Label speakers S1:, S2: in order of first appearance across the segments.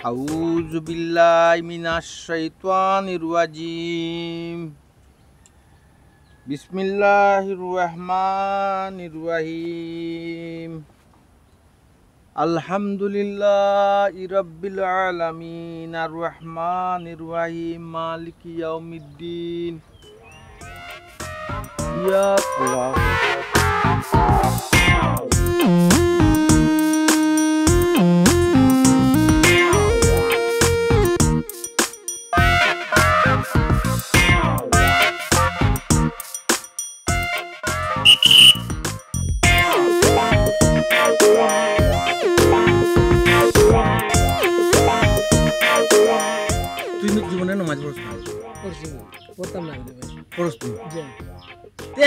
S1: আউযু বিল্লাহি মিনাশ শাইতানির রাজিম। বিসমিল্লাহির রহমানির রহিম। আলহামদুলিল্লাহি রাব্বিল আলামিন আর রহমানির রহিম মালিকি ইয়াউমিদ্দিন। ইয়া আল্লাহ।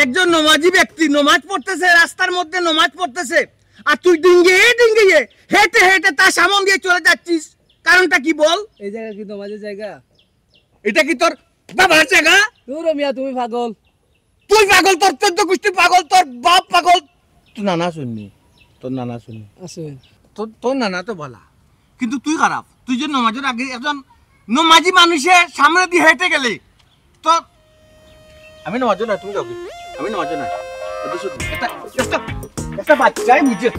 S1: একজন নমাজি ব্যক্তি নমাজ পড়তেছে, রাস্তার মধ্যে নমাজ পড়তেছে, আর তুই ডিঙ্গিয়ে ডিঙ্গিয়ে হেঁটে হেঁটে তার সামনে দিয়ে চলে যাচ্ছিস, কারণটা কি বল?
S2: এই জায়গা কি নমাজের জায়গা?
S1: এটা কি তোর বাবার জায়গা?
S2: দূর মিয়া, তুমি পাগল।
S1: তুই পাগল, তোর 14 গোষ্ঠী পাগল, তোর বাপ পাগল, তুই নানা শুননি, তোর নানা শুননি, তোর নানা তো বলা, কিন্তু তুই খারাপ। তুই যে নমাজের আগে একজন নমাজি মানুষের সামনে দিয়ে হেঁটে গেলে তো আমি নমাজ না, তুমি যাও, আমি নমাজ না, একটা বাচ্চাই বুঝে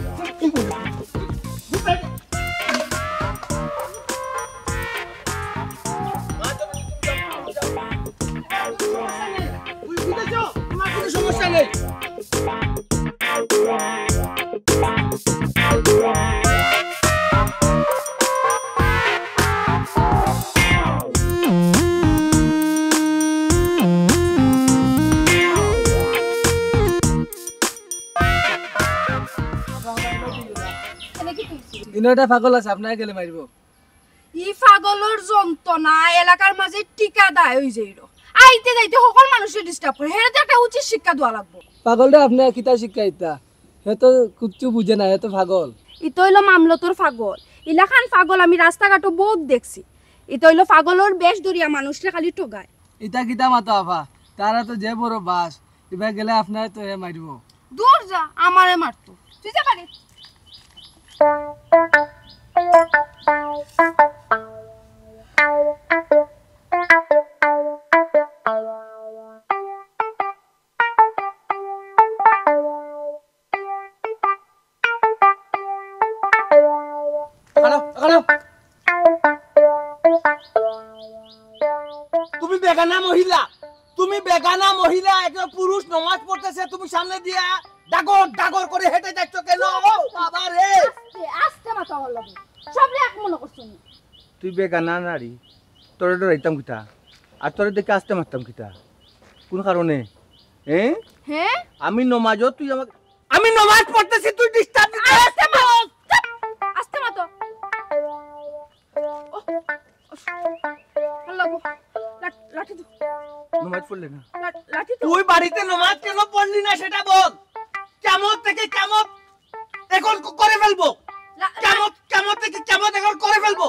S1: তোমার কোনো সমস্যা নেই।
S2: ইনোটা পাগল আছে, আপনাকে গেলে মারিব।
S3: ই পাগলর যন্ত্রণা এলাকার মাঝে টিকা দেয় ওই যেইরো আইতে যাইতে সকল মানুষের ডিস্টার্ব করে, হেরে তো একটা উচিত শিক্ষা দেওয়া লাগবে।
S2: পাগলটা আপনার কিতা শিক্ষা ইতা? হে তো কুচ্ছু বুঝে না, হে তো পাগল।
S3: ইতো হইলো মামলতর পাগল। ইলাখান পাগল আমি রাস্তাঘাটও বহুত দেখছি। ইতো হইলো পাগলর বেশ দরিয়া মানুষরা খালি ঠগায়।
S2: ইতা কিতা মাতো আফা, তারা তো যে বড় বাস, এবার গেলে আপনার তো হে মারিব।
S3: দূর যা, আমারে মারতো। তুই যা পারি।
S1: তুমি বেগানা মহিলা, তুমি বেগানা মহিলা, একজন পুরুষ নামাজ পড়তেছে, তুমি সামনে দিয়া ডাগর ডাগর করে হেঁটে যাচ্ছ কেন? বাবা রে,
S3: আস্তে মাথা হলো সব এক মনে করছুন।
S1: তুই বেগানা নারী, তোরে ডরাইতাম কিতা, আর তোরে দেখে আসতে মারতাম কিতা? কোন কারণে?
S3: হ্যাঁ
S1: আমি নমাজও, তুই আমাকে, আমি নমাজ পড়তেছি, তুই ডিস্টার্ব দিতে।
S3: আস্তে মাথা, আস্তে মাথা। লাঠি দে।
S1: নমাজ পড়লে না?
S3: লাঠি দে।
S1: তুই বাড়িতে নমাজ কেন পড়লি না সেটা বল। কিয়ামত থেকে কিয়ামত এখন করে ফেলবো, কিয়ামত থেকে কিয়ামত এখন করে ফেলবো।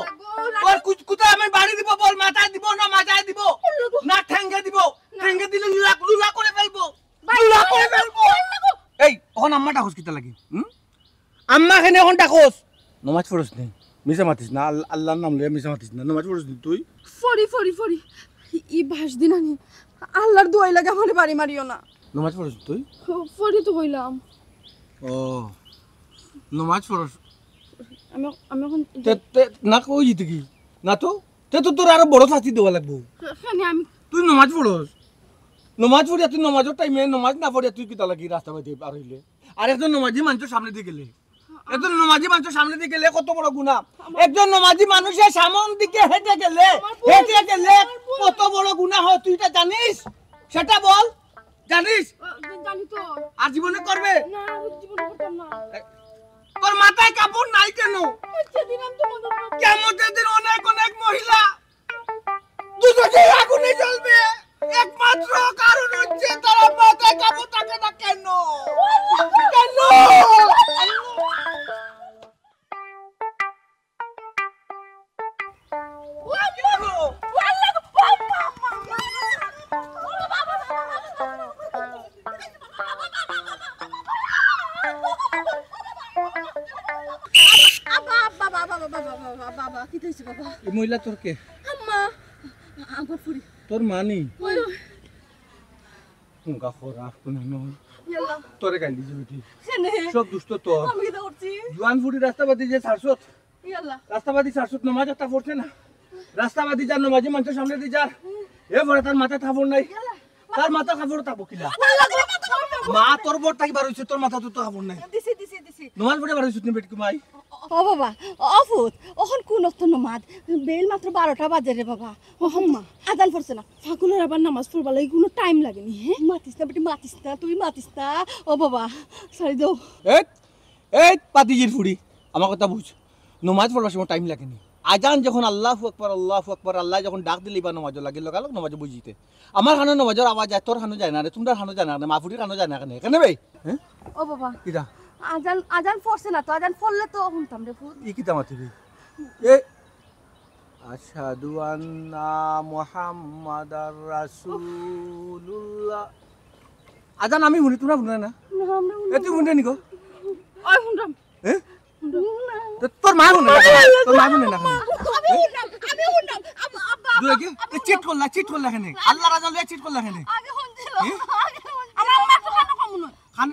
S1: ওর কোথায় আমি বাড়ি দিব বল? মাথায় দিব না মাথায় দিব না ঠ্যাঙ্গে দিব? ঠ্যাঙ্গে দিলে লুলা করে ফেলবো, লুলা করে ফেলবো। এই এখন আম্মা ডাকস কিতা লাগি? আম্মা কেন এখন ডাকস? নমাজ পড়স নি, মিছা মাতিস না, আল্লাহর নাম লইয়া মিছা মাতিস না। নমাজ পড়স নি তুই?
S3: ফরি ফরি ফরি ই ভাস দিনানি আল্লাহর দোয়াই লাগে আমারে বাড়ি মারিও না।
S1: নমাজ পড়স তুই?
S3: ফরি তো কইলাম।
S1: ও নমাজ পড়স?
S3: আমি এখন
S1: না কই জিতে কি না তো তোর আরো বড় শাস্তি দেওয়া লাগবো।
S3: আমি
S1: তুই নমাজ পড়স, নমাজ পড়িয়া তুই নমাজের টাইমে নমাজ না পড়িয়া তুই কিতা লাগি রাস্তা বাইতে পার হইলে? আর একজন নমাজি মানুষের সামনে দিয়ে গেলে, একজন নমাজি মানুষের সামনে দিয়ে গেলে কত বড় গুনাহ। একজন নমাজি মানুষের সামন দিকে হেঁটে গেলে কত বড় গুনাহ হয়, তুই এটা জানিস? সেটা বল, জানিস?
S3: জানি তো।
S1: আর জীবনে করবে
S3: না, জীবনে করতাম না।
S1: তোর মাথায় কাপড় নাই কেন?
S3: সেদিন আমি তোমাদের
S1: কিয়ামতের দিন অনেক অনেক মহিলা দুজনে আগুনে জ্বলবে, একমাত্র কারণ হচ্ছে তারা মাথায় কাপড় থাকে না কেন? কেন?
S3: বাবা বাবা বাবা বাবা বাবা কি হইছে বাবা
S1: এই মহিলা তোর কে
S3: আম্মা আমার ফুরি
S1: তোর মানি
S3: ওই
S1: উনকা খরাফ কোন নয়
S3: ইয়াল্লা
S1: তোরে গালি দিবি
S3: কেনে
S1: সব দুষ্ট তোর
S3: আমি কি করছি
S1: জোয়ান ফুটি রাস্তাবাদি যে ছাড়ছত
S3: ইয়াল্লা
S1: রাস্তাবাদি ছাড়ছত নমাজ একটা পড়ছে না রাস্তাবাদি যার নমাজি মানুষের সামনে দিয়ে যার এ বড় তার মাথা কাপড় নাই তার মাথা কাপড় থাকবো কিলা মা তোর বড় থাকি বার হইছে তোর মাথা তো কাপড় নাই
S3: দিছি দিছি দিছি
S1: নমাজ পড়ে বার হইছিস নি বেটকি মাই
S3: ও বাবা অফুত ওখন কোন অত নামাজ বেল মাত্র 12টা বাজে রে বাবা ও হাম্মা আদান পড়ছে না ফাকুলের আবার নামাজ পড়বা লাগি কোনো টাইম লাগেনি হ্যাঁ মাতিস না বেটি মাতিস না তুই মাতিস না ও বাবা সরি দাও
S1: এই এই পাতিজির ফুড়ি আমার কথা বুঝ নমাজ পড়বার সময় টাইম লাগেনি আজান যখন আল্লাহু আকবার আল্লাহ যখন ডাক দিলি বা নমাজ লাগে লগালগ নমাজ বুঝিতে আমার খানো নমাজের আওয়াজ যায় তোর খানো যায় না রে তোমরা খানো যায় না মা ফুড়ির খানো যায় না কেন কেন ভাই হ্যাঁ
S3: ও বাবা
S1: কিটা
S3: আজান আজান পড়ছে না তো আজান পড়লে তো শুনতাম রে ফুট
S1: ই কিটা মাতি রে এ আশহাদু আন্না মুহাম্মাদার রাসূলুল্লাহ আজান আমি শুনি তোমরা শুনে না এ তুই শুনে নিকো
S3: ওই শুনতাম
S1: হ্যাঁ তোর মা শুনে না তোর মা শুনে না
S3: আমি শুনতাম আব্বা
S1: দুকে চিট করলা কেন আল্লাহ রাজা লয়ে চিট করলা কেন
S3: আগে শুনছিল আমার মা তো খানো কম নয়
S1: খান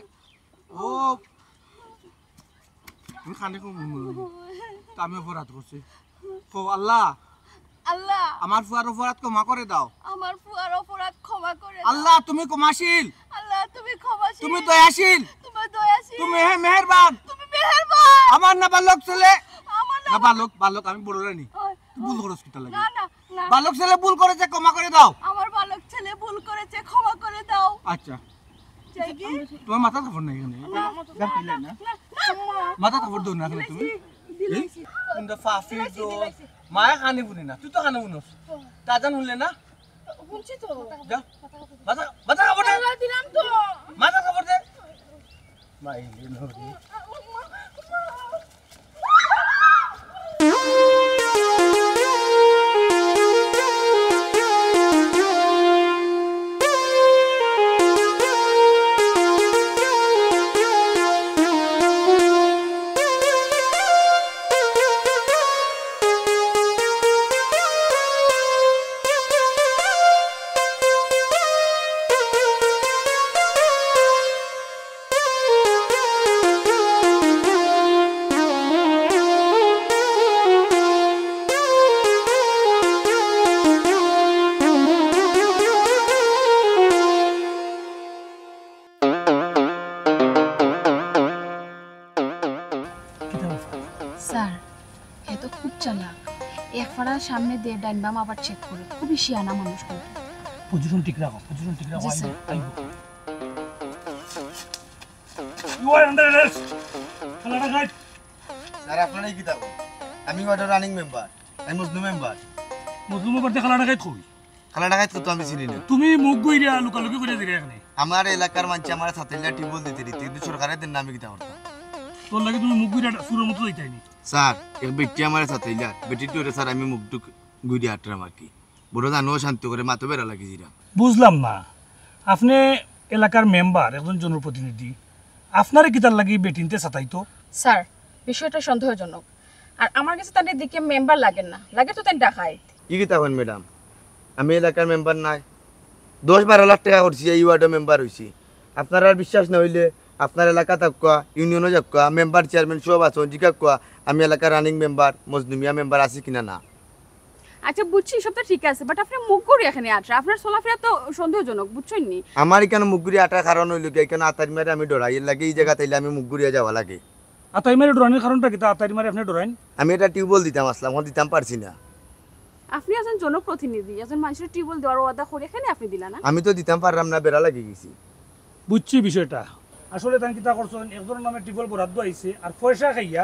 S1: ও আমি খানে কম আমি অপরাধ করছি ও আল্লাহ
S3: আল্লাহ
S1: আমার ফুয়ার অপরাধ ক্ষমা করে দাও
S3: আমার ফুয়ার অপরাধ ক্ষমা করে দাও।
S1: আল্লাহ তুমি ক্ষমাশীল
S3: আল্লাহ তুমি ক্ষমাশীল
S1: তুমি দয়াশীল
S3: তুমি দয়াশীল
S1: তুমি মেহেরবান
S3: তুমি মেহেরবান
S1: আমার না বালক ছেলে
S3: আমার
S1: না বালক আমি বড় রানি
S3: ওই,
S1: ভুল করছ কিটা লাগে
S3: না না না
S1: বালক ছেলে ভুল করেছে ক্ষমা করে দাও
S3: আমার বালক ছেলে ভুল করেছে ক্ষমা করে দাও
S1: আচ্ছা
S3: চাই কি
S1: তোমার মাথা কাপড় নাই এখানে গান কইলে না মাথা কাপড় দাও না এখানে তুমি
S3: দিলাইছি
S1: কিন্তু ফাফি দো মায়া খানে বুনি না তুই তো খানে বুনস তাজান হলে না
S3: শুনছি তো
S1: যা মাথা কাপড় দে
S3: আল্লাহ দিলাম তো
S1: মাথা কাপড় দে মাইলে নরি
S3: স্যার এ তো খুব চালাক এক ফাড়ার সামনে দিয়ে ডাইন বাম আবার চেক করে খুবই শিয়ানা মানুষ কিন্তু
S4: পজিশন ঠিক রাখো
S3: জি, sir.
S4: You are under arrest খেলাটা গাইড
S5: স্যার আপনারাই কি থাকো আমি ওয়াটার রানিং মেম্বার আমি মজনু মেম্বার
S4: মজলুমের বাড়িতে খেলাটা গাইড কই
S5: খালা টাকায় তো আমি চিনি না
S4: তুমি মুখ গইরা লুকালুকি করে দিলে এখানে
S5: আমার এলাকার মানুষ আমার সাথে টিউবওয়েল দিতে দিতে কিন্তু সরকারের দিন আমি কিতা করতাম
S4: তোর লাগে তুমি মুখ গইরা সুরের মতো দিতাইনি
S5: স্যার এক বেটি আমার সাথে বেটিটি ওরে স্যার আমি মুখটুক গুড়ি হাঁটলাম আর কি বড় জানো শান্ত করে মাথা বেড়া লাগি জিরা
S4: বুঝলাম না আপনি এলাকার মেম্বার একজন জনপ্রতিনিধি আপনারে কিতার লাগি বেটিনতে সাতাইতো
S3: স্যার বিষয়টা সন্দেহজনক আর আমার কাছে তাদের দিকে মেম্বার লাগেন না লাগে তো তাই ডাকায়
S5: কি কিতা হন ম্যাডাম আমি এলাকার মেম্বার নাই 10-12 লাখ টাকা করছি এই ওয়ার্ডের মেম্বার হইছি আপনারা আর বিশ্বাস না হইলে আপনার এলাকা থাকুয়া ইউনিয়নও যাকুয়া মেম্বার চেয়ারম্যান সব আছে জিকা কুয়া আমি এলাকার রানিং মেম্বার মজনুমিয়া মেম্বার আছি কিনা না
S3: আচ্ছা বুঝছি সবটা ঠিক আছে বাট আপনি মুখ করে এখানে আছেন আপনার চলাফেরা তো সন্দেহজনক বুঝছেন নি
S5: আমার এখানে মুগুরি আটার কারণ হইল কি এখানে আতারি মারে আমি ডরাই এর লাগে এই জায়গা তাইলে আমি মুগুরিয়া যাওয়া লাগে
S4: আতাই মারে ডরানোর কারণটা কি তা আতাই মারে আপনি ডরাইন
S5: আমি এটা টিউবওয়েল দিতাম আসলাম এখন দিতাম পারছি না
S3: আপনি একজন জনপ্রতিনিধি একজন মানুষের টিউবওয়েল দেওয়ার ওয়াদা করে এখানে আপনি দিলা না
S5: আমি তো দিতাম পারলাম না বেড়া লাগে গেছি
S4: বুঝছি বিষয়টা আসলে তান কিতা করছেন একজনের নামে টিবল বরাদ্দ আইছে আর পয়সা খাইয়া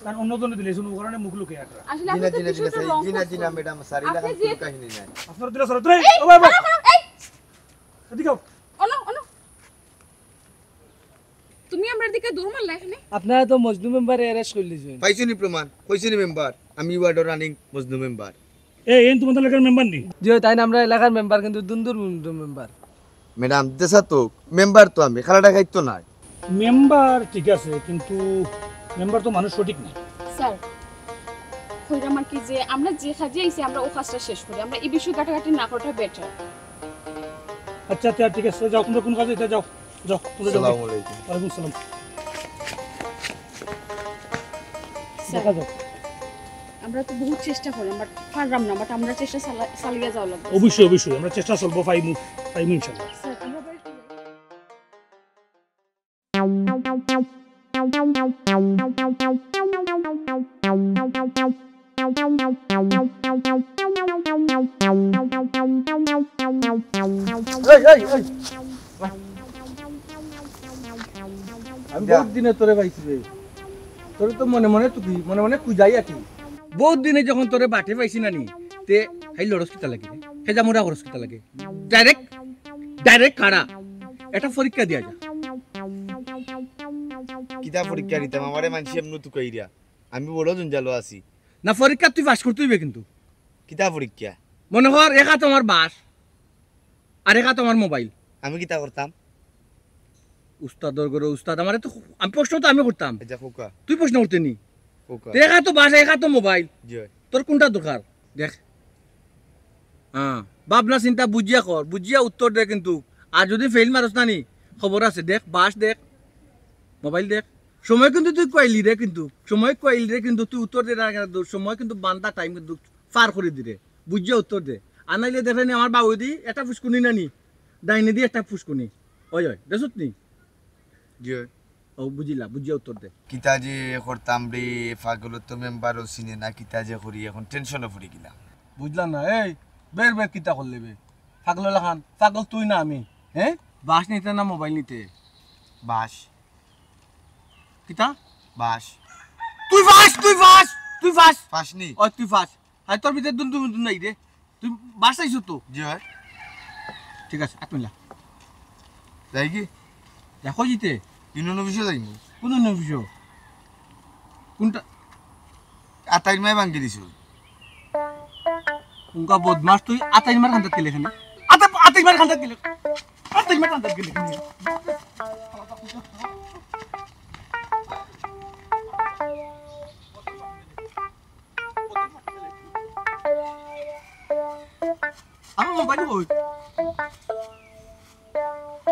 S4: তান অন্যজনে দিলে শুনো কারণে মুখ লুকে আটরা
S3: আসলে আপনি তো বিষয়টা wrong
S5: জিনা
S3: করছেন।
S5: ম্যাডাম স্যার
S3: আপনি
S5: এলাকা
S3: যে-
S5: কোনো কাহিনী নাই
S4: আপনারা দিলে সরত রে ও বাবা
S3: এই
S4: এদিকে আও।
S3: অনো অনো তুমি আমার দিকে দৌড় মারলা এখানে
S2: আপনারা তো মজনু মেম্বারে অ্যারেস্ট করে লিছেন
S5: পাইছনি প্রমাণ কইছনি মেম্বার আমি ওয়ার্ডের রানিং মজনু মেম্বার
S4: এই তোমাদের এলাকার মেম্বার নি
S2: যে তাই না আমরা এলাকার মেম্বার কিন্তু দুন্দুর মেম্বার
S5: ম্যাডাম দেশা তো মেম্বার তো আমি খালাটা খাইতো নাই
S4: মেম্বার ঠিক আছে কিন্তু মেম্বার তো মানুষ সঠিক না।
S6: স্যার কইরাম আর কি যে আমরা যে কাজে আইছি আমরা ও কাজটা শেষ করি, আমরা এই বিষয়ে কাটাকাটি না করাটা বেটার।
S4: আচ্ছা আচ্ছা ঠিক আছে, যাও তোমরা কোন কাজে যাও যাও তোমরা যাও।
S5: আসসালামু আলাইকুম।
S4: ওয়ালাইকুম আসসালাম।
S6: স্যার
S4: দেখা যাও।
S6: আমরা তো বহুত চেষ্টা করলাম বাট পারলাম না, বাট আমরা চেষ্টা চালিয়ে যাওয়া লাগবে।
S4: অবশ্যই অবশ্যই আমরা চেষ্টা চলবো, পাইমু ইনশাআল্লাহ।
S6: স্যার আমরা বাড়িতে
S2: আমি বহুত দিনে তোরে পাইছি রে, তোরে তো মনে মনে তুই মনে মনে কুজাই আছি। বহুত দিনে যখন তোরে বাটে পাইছি নানি তে হাই লড়স কিতা লাগে রে, হেজা মোরা খরচ কিতা লাগে, ডাইরেক্ট কাড়া এটা পরীক্ষা দিয়া যা।
S5: কিতা পরীক্ষা দিতাম আমারে মানছি এমন তো কইরা আমি বড় জঞ্জালো আছি।
S2: না পরীক্ষা তুই পাস করতে হইবে কিন্তু।
S5: কিতা পরীক্ষা?
S2: মনে কর একা তোমার বাস আর একা তোমার মোবাইল।
S5: আমি কিতা করতাম?
S2: উস্তাদর গরো উস্তাদ আমারে তো আমি প্রশ্ন তো আমি করতাম,
S5: আচ্ছা খোকা
S2: তুই প্রশ্ন করতে নি।
S5: খোকা
S2: একা তো বাস একা তো মোবাইল,
S5: জি হয়।
S2: তোর কোনটা দরকার দেখ। হ্যাঁ ভাবনা চিন্তা বুঝিয়া কর, বুঝিয়া উত্তর দে কিন্তু। আর যদি ফেল মারস না নি খবর আছে, দেখ বাস দেখ মোবাইল দেখ। সময় কিন্তু তুই কইলি রে, কিন্তু সময় কইলি রে কিন্তু তুই উত্তর দে না কেন? সময় কিন্তু বান্দা টাইম কিন্তু পার করে দিরে, বুঝিয়া উত্তর দে। আর নাইলে দেখে নি আমার বাবু দি একটা ফুসকুনি নানি ডাইনে দি একটা ফুসকুনি ওই ওই দেখুত নি।
S5: জি হয়।
S2: ও বুঝিলা, বুঝিয়া উত্তর দে।
S5: কিতা যে করতাম রে পাগল তো মেম্বারও চিনে না, কিতা যে করি এখন টেনশনে পড়ে গেলাম।
S2: বুঝলাম না এই বের বের কিতা করলে বে পাগল লাখান, পাগল তুই না আমি। হ্যাঁ বাস নিতে না মোবাইল নিতে?
S5: বাস
S2: কিতা
S5: বাস
S2: তুই বাস তুই বাস তুই বাস
S5: পাসনি?
S2: ও তুই বাস আর তোর ভিতরে দুন দুন নাই রে, তুই বাস আইছো তো।
S5: জি হয়।
S2: ঠিক আছে আতমিলা
S5: যাই কি
S2: দেখো জিতে
S5: ইউনিয়ন অফিসে যাইনি?
S2: কোন নিবিছো কোনটা?
S5: আতাইর মাই ভাঙ্গি দিছো।
S2: কোনকা বদমাস তুই আতাই মার খান্দাত গেলে খানি আতাই মার খান্দাত গেলে আতাই মার খান্দাত গেলে খানি। আমার মোবাইল কই?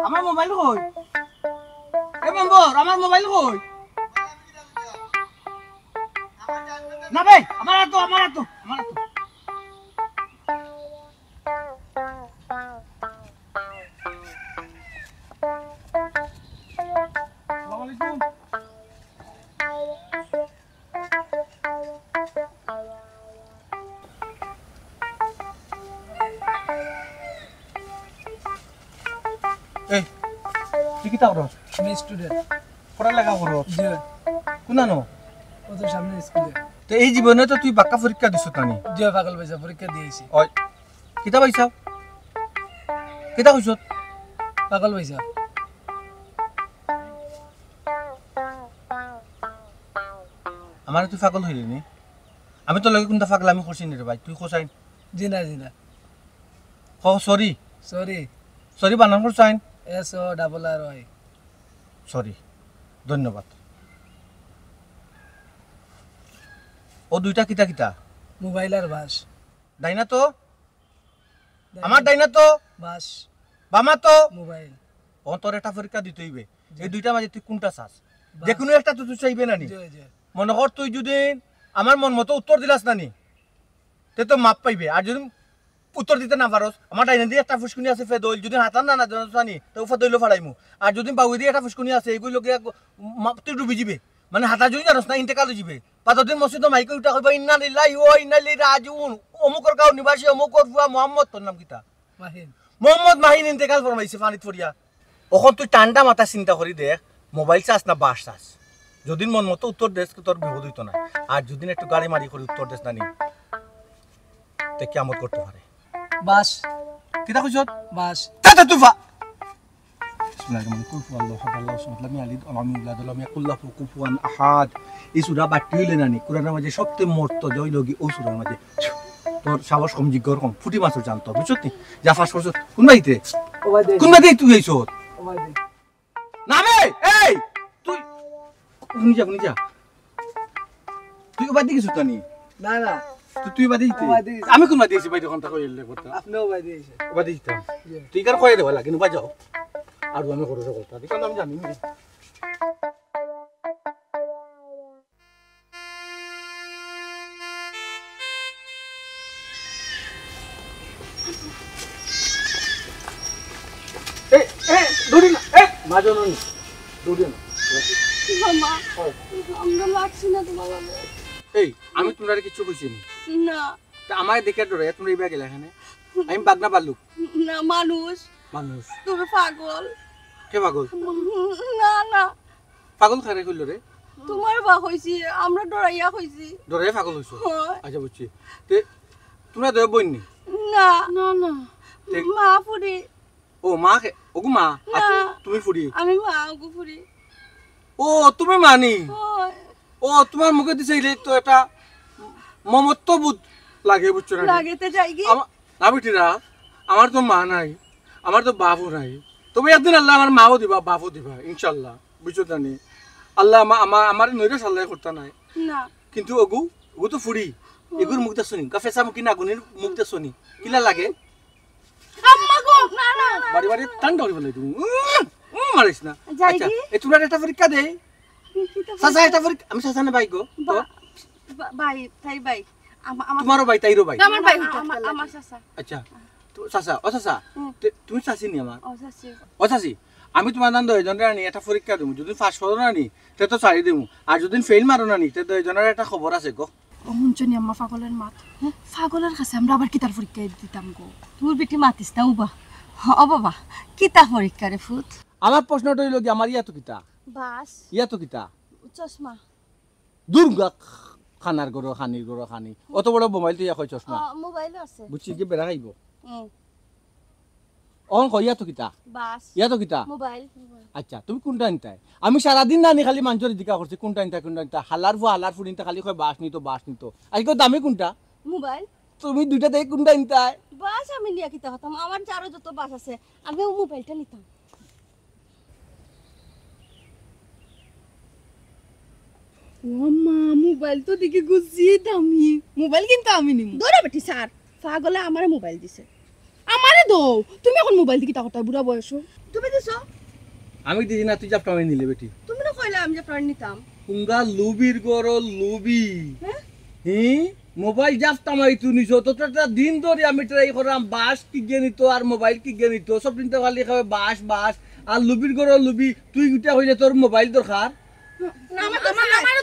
S2: আমার মোবাইল কই? এ মেম্বার আমার মোবাইল কই? না ভাই আমার তো আমার তো আমার তো আসসালামু আলাইকুম। এই তুই কি তা করো?
S7: আমি স্টুডেন্ট।
S2: পড়ালেখা করো?
S7: জি
S2: কোনানো?
S7: ওদের সামনে স্কুলে।
S2: তো এই জীবনে তো তুই বাক্কা পরীক্ষা দিছ তানি?
S7: জি পাগল পয়সা পরীক্ষা দিয়েছি।
S2: ওই কিতা পাইছাও? কিতা কইছ?
S7: পাগল পয়সা।
S2: আমার তুই পাগল হইলি নি? আমি তো লগে কোনটা পাগল আমি করছি নি রে ভাই, তুই কোসাইন।
S7: জি না
S2: ক সরি
S7: সরি।
S2: সরি বানান করছাইন।
S7: SORRY।
S2: সরি ধন্যবাদ। ও দুইটা কিতা কিতা?
S7: মোবাইল আর বাস।
S2: ডাইনা তো আমার ডাইনা তো
S7: বাস
S2: বামা তো
S7: মোবাইল।
S2: ও তোর একটা পরীক্ষা দিতে হইবে, এই দুইটা মাঝে তুই কোনটা চাস? যে কোনো একটা তো তুই চাইবে না নি?
S7: জি
S2: মনে কর তুই যদি আমার মন মতো উত্তর দিলাস না নি তে তো মাপ পাইবে। আর যদি উত্তর দিতে না পারস আমার ডাইনে দিয়ে একটা ফুসকুনি আছে ফেদইল, যদি হাতান না জানি তো ফেদইল ফাড়াইমু। আর যদি বাউই দিয়ে একটা ফুসকুনি আছে এগুলো তুই ডুবি যাবে, মানে হাতা যদি জানোস না ইন্তেকাল যাবে। 5 দিন মসজিদ মাইকে উঠা কইবা ইন্না লিল্লাহি ওয়া ইন্না ইলাইহি রাজিউন। অমুকর গাঁও নিবাসী অমুকর ফুয়া মোহাম্মদ, তোর নাম কিতা?
S7: মাহিন।
S2: মোহাম্মদ মাহিন ইন্তেকাল ফরমাইছে পানিত পড়িয়া। ওখন তুই টান্ডা মাথা চিন্তা করি দেখ মোবাইল চাস না বাস চাস। যদি মন মতো উত্তর দেশ তোর বিপদ হইতো না। আর যদি একটু গাড়ি মারি করে উত্তর দেশ না নি তে কিয়ামত করতে পারে।
S7: বাস।
S2: কিতা কইছ?
S7: বাস।
S2: তাতা তুই ফা বিসমিল্লাহির কুফু আল্লাহু আহাদ আল্লাহু সামাদ লাম ইয়ালিদ ওয়া লাম ইউলাদ ওয়া লাম ইয়াকুল লাহু কুফুয়ান আহাদ। এই সূরা বাটি হইলে নানি কোরআনের মাঝে সবচেয়ে মর্ত জয় লগি ও সূরার মাঝে। তোর সাহস কম জিজ্ঞর কম ফুটি মাছও জানতো বুঝছতি? যা ফাস করছ কোন বাইতে
S7: ওবাই দে।
S2: কোন বাইতে তুই আইছ
S7: ওবাই দে।
S2: নামে এই তুই কোন যা বাদি কিছু তো নি
S7: না না
S2: তুই বাদি
S7: বাদি।
S2: আমি কোন বাদি আছি ভাই যখন তা কইলে কথা
S7: আপনিও বাই দিয়েছে
S2: বাদি দিতাম তুই কার কয়ে দেবা লাগে বাজাও আর আমি করো কথা কারণ আমি জানি না দৌড়ি না মাঝে নি দৌড়ি না
S3: মামা আমরা লাগছি না তোমার বাবা
S2: এই আমি তোমরা কিছু কইছি নি
S3: না
S2: তা আমায় দেখে ডরে তোমরা এইবার গেলে এখানে আমি বাগনা পারলু
S3: না মানুষ
S2: মানুষ
S3: তুমি পাগল
S2: কে পাগল
S3: না না
S2: পাগল খারে কইল রে
S3: তোমার বা হইছি আমরা ডরাইয়া হইছি
S2: ডরে পাগল হইছো
S3: হয়।
S2: আচ্ছা বুঝছি তে তোমরা দয় বইনি
S3: না
S6: না না
S3: মা ফুরি
S2: ও মা ওগু মা আর
S3: না।
S2: তুমি ফুড়ি
S3: আমি মা গু ফুরি
S2: ও তুমি মানি
S3: হয়
S2: ও তোমার মুখে দিছে এই তো এটা মমত্ব বোধ লাগে বুঝছো না
S3: লাগেতে যাই কি
S2: না বিটিরা আমার তো মা নাই আমার তো বাপও নাই তবে একদিন আল্লাহ আমার মাও দিবা বাপও দিবা ইনশাল্লাহ বুঝছো জানি আল্লাহ আমার নইরে সাল্লাই করতে নাই
S3: না
S2: কিন্তু ওগু তো ফুড়ি এগুর মুখ দেখছনি কাফেসা মুখি না গুনির মুখ দেখছনি কিলা লাগে
S3: আম্মা গো না না না।
S2: বাড়ি বাড়ি টান ধরে ফেলে তুমি মারিস না
S3: যাই
S2: আচ্ছা
S3: কি?
S2: এই তোমরা একটা পরীক্ষা দে
S3: কি তো
S2: সাসা একটা পরীক্ষা আমি সাসা না ভাই গো তো
S3: ভাই তাই ভাই আমার
S2: তোমারও ভাই তাইরও ভাই
S3: আমার ভাই আমার চাচা
S2: আচ্ছা তো সাসা ও সাসা তুমি চাচি নি আমার
S3: ও চাচি
S2: ও চাচি আমি তোমার নাম দুইজনের আনি একটা পরীক্ষা দিমু যদি ফার্স্ট করো না নি তে তো ছাড়ি দিমু আর যদি ফেল মারো না নি তে দুইজনের একটা খবর আছে গো
S3: ও মুঞ্চনি আম্মা পাগলের মাত পাগলের কাছে আমরা আবার কিতার পরীক্ষা দিতাম গো তোর বেটি মাতিস না উবা ও বাবা কিতা পরীক্ষা রে ফুট
S2: আমার প্রশ্নটা হইল কি আমার ইয়াতো কিতা
S3: বাস
S2: ইয়াতো কিতা
S3: চশমা
S2: দুর্গা খানার গরো খানির গরো খানি অত বড় মোবাইল তো ইয়া কই চশমা
S3: মোবাইল আছে
S2: বুঝছি কি বেড়া খাইব অন কই ইয়াতো কিতা
S3: বাস
S2: ইয়াতো কিতা
S3: মোবাইল
S2: আচ্ছা তুমি কোনটা আনতাই আমি সারাদিন না আনি খালি মানুষের দিকা করছি কোনটা আনতা হালার ফুড় নিতা খালি কয় বাস নিতো আজকে দামি কোনটা
S3: মোবাইল
S2: তুমি দুইটা দেখে কোনটা আনতাই
S3: বাস আমি নিয়ে কিতা হতাম আমার যারও যত বাস আছে আমি ও মোবাইলটা নিতাম ওমা মোবাইল তো দেখে গুছিয়ে দামি মোবাইল কিন্তু আমি নিমু দৌড়া বেটি স্যার পাগলে আমারে মোবাইল দিছে আমারে দো তুমি এখন মোবাইল দিকে টাকাটা বুড়া বয়স তুমি দিছো
S2: আমি দিছি না তুই জাপটা আমি নিলে বেটি
S3: তুমি না কইলা আমি যে প্রাণ নিতাম
S2: কুঙ্গা লুবির গরো লুবি
S3: হ্যাঁ?
S2: হি মোবাইল জাপটা মারি তুই নিছো তো দিন ধরে আমি ট্রাই করাম বাস কি গে নিত আর মোবাইল কি গে নিত সব দিন তো খালি খাবে বাস আর লুবির গরো লুবি তুই গুটা হইলে তোর মোবাইল দরকার
S3: না আমার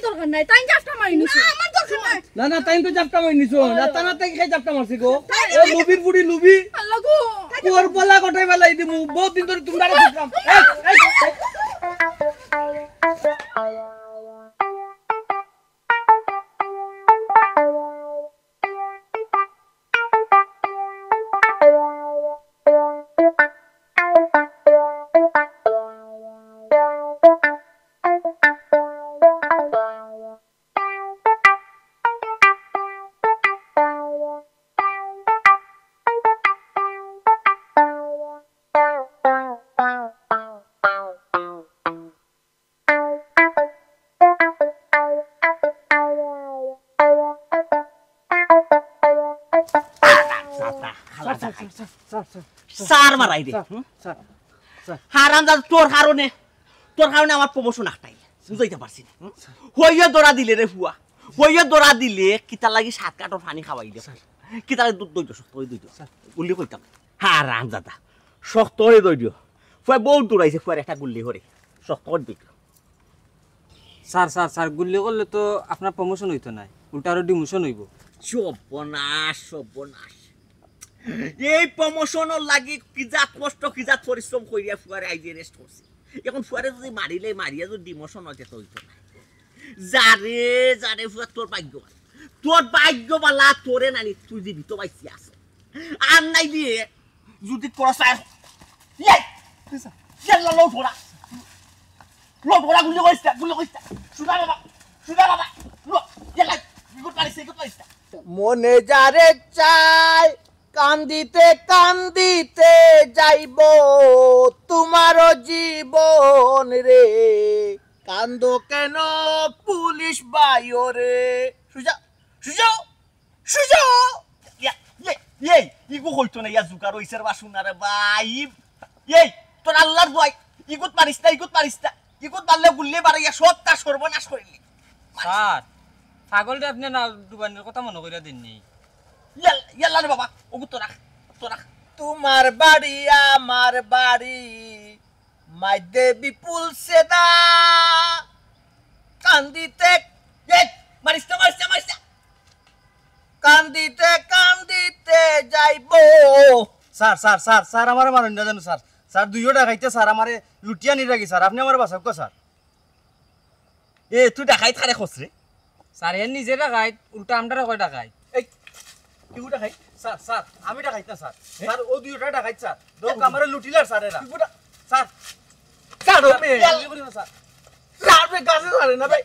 S3: দরকার নাই তাই জাফটা মারি নিছো না আমার দরকার নাই
S2: না তাই তো জাপটা মারি নিছো না তাই খাই জাপটা মারছি গো ও লুবির বুড়ি লুবি
S3: আল্লাহ গো
S2: তোর বলা গোটাই বেলাই দিমু বহুত দিন ধরে তোমরা দেখলাম
S1: সার মারাই দে হারামজাদা তোর কারণে আমার প্রমোশন আটটাই বুঝাইতে পারছি না হইয়া দৌড়া দিলে রে ফুয়া হইয়া দৌড়া দিলে কিতা লাগি 7 কাঠর পানি খাওয়াই দে কিতা দুধ দই শক্ত দই গুল্লি কইতাম হারামজাদা শক্ত হয়ে দই দিও ফুয়া বহুত দৌড়াইছে ফুয়ার একটা গুল্লি করে শক্ত করে দই
S7: স্যার গুল্লি করলে তো আপনার প্রমোশন হইতো না উল্টা আরো ডিমোশন হইব
S1: সর্বনাশ এই প্রমোশনের লাগি কিজাত কষ্ট কিজাত পরিশ্রম করিয়া ফুয়ারে আইজে রেস্ট করছে এখন ফুয়ারে যদি মারিয়া যদি ডিমোশন হইতে তো হইতো না যারে ফুয়া তোর ভাগ্যবালা তোরে নানি তুই যে ভিতর পাইছি আছে আর নাই দিয়ে যদি করস লোটরা গুলি কইস্তা সুদা বাবা
S2: মনে যারে চাই কান্দিতে যাইব তোমার জীবন রে কান্দো কেন পুলিশ বাইও রে
S1: সুজা সুজা সুজা এই ইগো হইতো না ইয়া জুকার হইছে বা শুনারে ভাই এই তোর আল্লাহর ভয় ইগুত পারিস না ইগুত পারলে গুললে বারে ইয়া সব কাজ সর্বনাশ করিলি
S7: স্যার ছাগলটা আপনি না ডুবানোর কথা মনে কইরা দেননি
S1: ইয়াল্লা রে বাবা ওগুত তো রাখ তোমার বাড়ি আমার বাড়ি মাইদে বিপুল সেদা কান্দিতে মারিস কান্দিতে যাইবো
S2: স্যার আমার মারেন না জানো স্যার 200 টাকা খাইতে স্যার আমারে লুটিয়া নি রাখি স্যার আপনি আমার বাসাব কো স্যার
S1: এ তুই দেখাই থারে খসরে
S7: স্যার এর নিজে টাকায় উল্টা আমটারা কয় টাকায়
S2: এই কিউ টাকা স্যার আমি টাকা খাইতা স্যার ও 200 টাকা খাইত স্যার দোক আমারে লুটিলার স্যার এরা স্যার স্যার বে গাছে স্যার না ভাই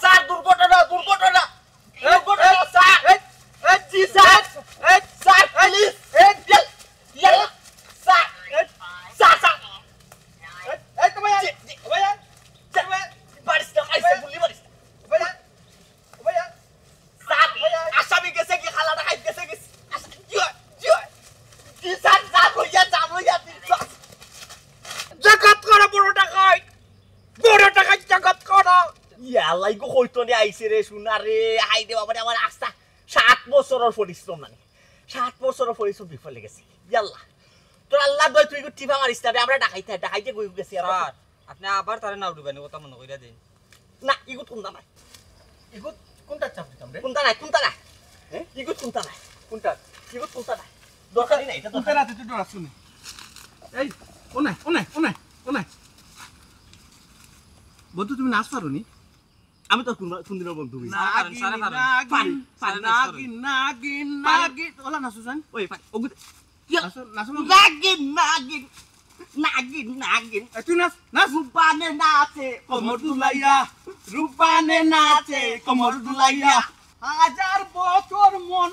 S1: স্যার দুর্ঘটনা স্যার জি স্যার প্লিজ আসামি গেছে কি খালাটা খাই গেছে কি স্যার জাকাত করা বড় টাকায় জাকাত করা ইয়ালাই গো হইতো নি আইছে রে শুনা রে হাই রে বাবা আমার আস্থা 7 বছরের পরিশ্রম মানে 7 বছরের পরিশ্রম বিফলে গেছে ইয়াল্লা তোর আল্লাহ দয় তুই টিপা মারিস না রে আমরা ডাকাইতে গই গেছি আর
S7: স্যার আপনি আবার তারে না ডুবানোর কথা মনে কইরা দেন
S1: না ইগুত কোনটা নাই ইগুত কোনটা চাপ দিতাম রে কোনটা নাই ইগুত কোনটা নাই দরকারই নাই এটা
S2: কোনটা রাতে তুই ডরা শুনে এই ও নাই বন্ধু তুমি নাচ পারো নি
S1: আমি তো কোন দিনের বন্ধু
S2: নাগিন ওলা নাচো জান
S1: ওই ওগুত
S2: নাচো
S1: নাগিন
S2: তুই নাচ
S1: রূপানে নাচে
S2: কোমর দুলাইয়া হাজার বছর মন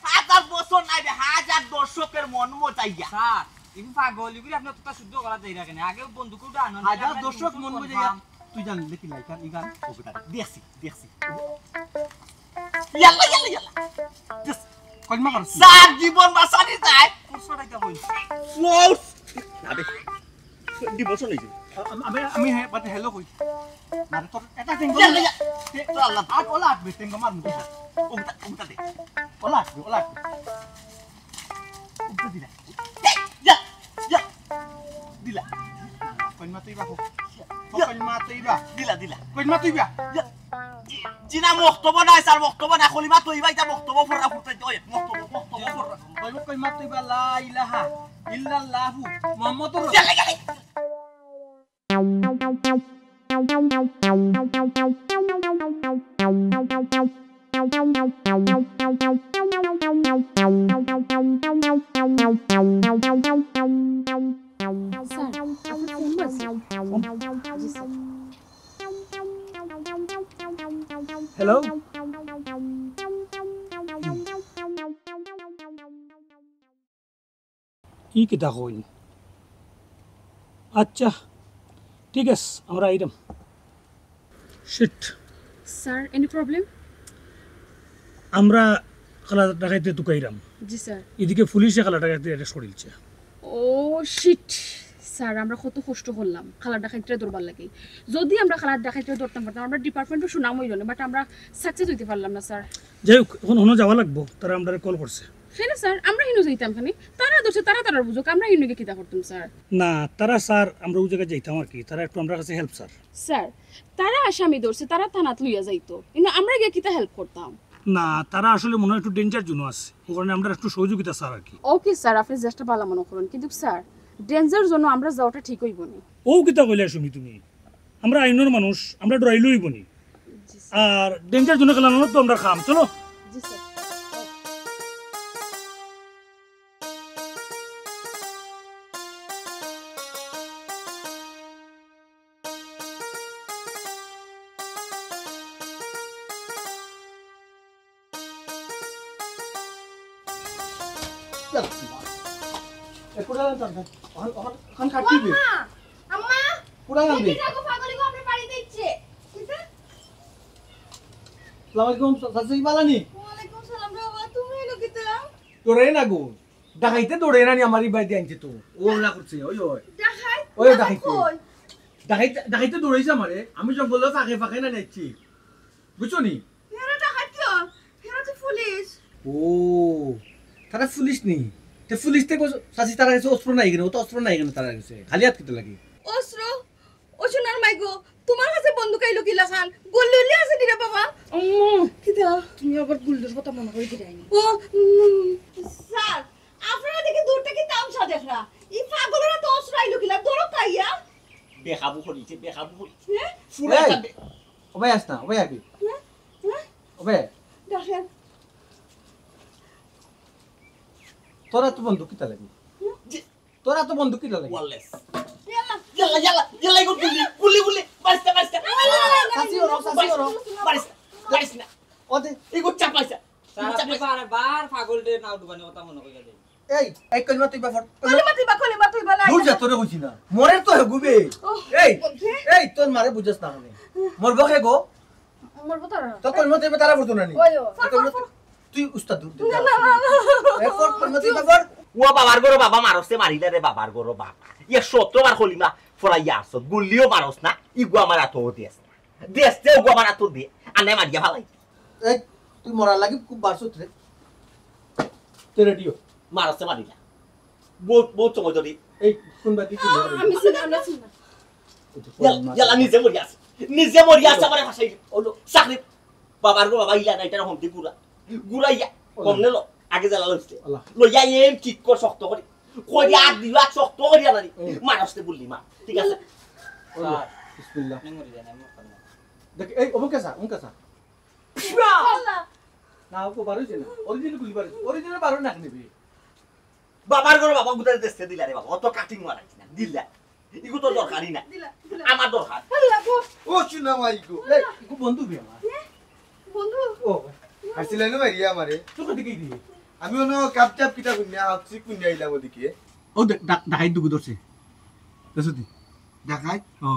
S1: হাজার বছর নাই রে হাজার দর্শকের মন মজাইয়া
S7: স্যার ইগু পাগল ইগুলি আপনি তো শুদ্ধ করা যাই রাখেন আগে বন্ধুকুটা আনন্দ
S2: হাজার দর্শক মন মজাইয়া তুই জান দেখি লাইকান ইগান
S1: দেখছি ইয়াল্লা
S2: কলমা কর
S1: সার জীবন বাঁচানি যায়
S7: কোর্সটা কে বল
S1: ফোর্স আবে ডিভোশন হইছে
S2: আমি বাতে হেলো কই মানে তোর এটা টেঙ্গ
S1: তো আল্লাহ
S2: আট ওলা আটবে টেঙ্গ মার মুখে
S1: ওটা দে
S2: ওলা আটবে উঠতে দিলা
S1: দিলা
S2: কলমা তুই বাকো কলমা তুই বা
S1: দিলা
S2: কলমা তুই বা
S1: জিনা বক্তব্য নাই স্যার বক্তব্য না খলিমা তুই ভাই তা বক্তব্য ফররা ফুটে দই বক্তব্য ফররা
S2: কলমা তুই বা লা ইলাহা ইল্লাল্লাহু মুহাম্মাদুর
S1: চলে গেলে
S4: হ্যালো কি কিতা কইন আচ্ছা ঠিক আছে আমরা আইরাম শিট
S6: স্যার এনি প্রবলেম
S4: আমরা খালা ডাকাইতে তুকাইরাম
S6: জি স্যার
S4: এদিকে পুলিশে খালা ডাকাইতে অ্যারেস্ট করিলছে
S6: ও শিট স্যার আমরা কত কষ্ট করলাম খালার ডাকাইতে ধরবার লাগে যদি আমরা খালার ডাকাইতে ধরতাম পারতাম আমরা ডিপার্টমেন্টও সুনাম হইল না বাট আমরা সাকসেস হইতে পারলাম না স্যার
S4: যাই হোক এখন হনো যাওয়া লাগবো তারা আমরা কল করছে
S6: হ্যাঁ স্যার আমরা হিনু যাইতাম খানি তারা ধরছে তারা বুঝুক আমরা হিনুকে কিতা করতাম স্যার
S4: না তারা স্যার আমরা ওই জায়গায় যাইতাম আর কি তারা একটু আমরা কাছে হেল্প স্যার
S6: স্যার তারা আসামি ধরছে তারা থানাত লইয়া যাইতো কিন্তু আমরা গিয়ে কিতা হেল্প করতাম
S4: না তারা আসলে মনে হয় একটু ডেঞ্জার জন্য আছে ওই কারণে আমরা একটু সহযোগিতা স্যার আর কি
S6: ওকে স্যার আপনি চেষ্টা ভালো মনে করুন কিন্তু স্যার ডেঞ্জার জন্য আমরা যাওয়াটা ঠিক হইব না
S4: ও কিতা কইলে শুনি তুমি আমরা আইনের মানুষ আমরা ডরাইলই বনি আর ডেঞ্জার জন্য গেলাম তো আমরা খাম চলো
S6: জি স্যার
S2: খান কাটিবে
S3: আম্মা
S2: পুরা গান দে
S3: দেখো পাগলি গো আমরা বাড়ি দিচ্ছে
S2: আসসালামু আলাইকুম চাচি বালানি
S3: ওয়ালাইকুম সালাম রে বাবা তুমি এলো কিতা
S2: তোরে না গো ডাকাইতে দৌড়ে না নি আমার এই বাইতে আনছে তো ও না করছে ওই
S3: দেখাই
S2: ওই ডাকাইতে ডাকাইতে দৌড়াইছে আমারে আমি জঙ্গলে ফাঁকে ফাঁকে না নেছি বুঝছো নি
S3: এরা দেখাই তো এরা তো পুলিশ
S2: ও তারা পুলিশ নি তে পুলিশ থেকে চাচি তারা গেছে অস্ত্র নাই কেন ও তো অস্ত্র নাই কেন তারা গেছে খালি হাত কিতে লাগে
S3: অস্ত্র ও সোনার মাইগো তোমার কাছে বন্দুক আইলো কি লাখান গল্লি আছে দিরা বাবা কিতা
S6: তুমি আবার গুলদোর কথা মনে করে দিরাইনি
S3: ও স্যার আপনারা দেখি দূর থেকে তামসা দেখরা এই পাগলরা তো অস্ত্র আইলো কি লাগ ধরো কাইয়া
S1: বেকাবু করিছে বেকাবু করিছে
S3: হ্যাঁ
S1: ফুলা
S2: ওবে আস না ওবে আগে
S3: হ্যাঁ
S2: ওবে
S3: দেখেন
S2: তোরা তো বন্ধু কিতা লাগে তোরা তো বন্ধু কিতা লাগে
S1: ওয়ালেস
S3: ইয়াল্লা
S1: ইয়ালা ইয়ালা ইগো গুলি বারিস্তা
S2: চাচি ওরো
S1: বারিস্তা
S2: ওদে
S1: ইগো চাপাইছা
S7: স্যার আপনি বারবার পাগলদের নাও দুবানি কথা মনে কইয়া দেই
S2: এই কলমা তুই বাফর
S3: কলিমা তুই বালা
S2: দূর যা তোরে কইছি না মরে তো হেগুবে এই তোর মারে বুঝছস না আমি মরবো হে গো
S6: আমার কথা
S2: তো কলমা তুই তারা বলতো না নি
S6: ওই
S2: তুই উস্তাদ দূর এ ফর কলমা তুই বাফর
S1: ও বাবার গরো বাবা মারছে মারিলে রে বাবার গরো বাবা ইয়া 70 বার খলিমা ফরাইয়া আসত গুলিও মারস না ইগো আমার আতো দিস দেশতে ইগো আমার আতো দে আনে মারিয়া ভালাই
S2: এই তুই মরার লাগি খুব বারসুত রে তুই রেডিও
S1: মারছে মারিলা বহুত সময় ধরে
S2: এই কোন বাদি কি
S6: আমি সিনা না সিনা
S1: ইয়ালা নিজে মরিয়া আছে আমার ভাষাই ওলো চাকরি বাবার গো বাবা ইলা না এটা হন্তি গুড়া ইয়া কম নেলো আগে জ্বালা লইছে লইয়া এম ঠিক কর শক্ত করে কই আর দিবা শক্ত করে আনানি মারসতে বললি মা ঠিক আছে
S7: স্যার
S2: বিসমিল্লাহ
S7: আপনি মরে যান আমি মরতাম না
S2: দেখ এই ওমকে সা না ও বারুছে না অরিজিনাল গুলি বারুছে অরিজিনাল বারু না নিবি
S1: বাবার গো বাবা গুদারে দেশতে দিলা রে বাবা অত কাটিং মারাইছ না দিলা ইগো তো দরকারই না আমার দরকার
S5: ও শুনা মাইকো
S2: এই খুব বন্ধু বি আমার
S3: বন্ধু
S2: ও
S5: আসছিলেন মারিয়া আমারে
S2: তুই কত কি দি
S5: আমি অন্য কাপ চাপ কিটা কুন্যা হাফসি কুন্যা আইলাম ওদিকে
S2: ও ডাকাই দুগু ধরছে দেখছতি
S5: দেখাই
S2: ও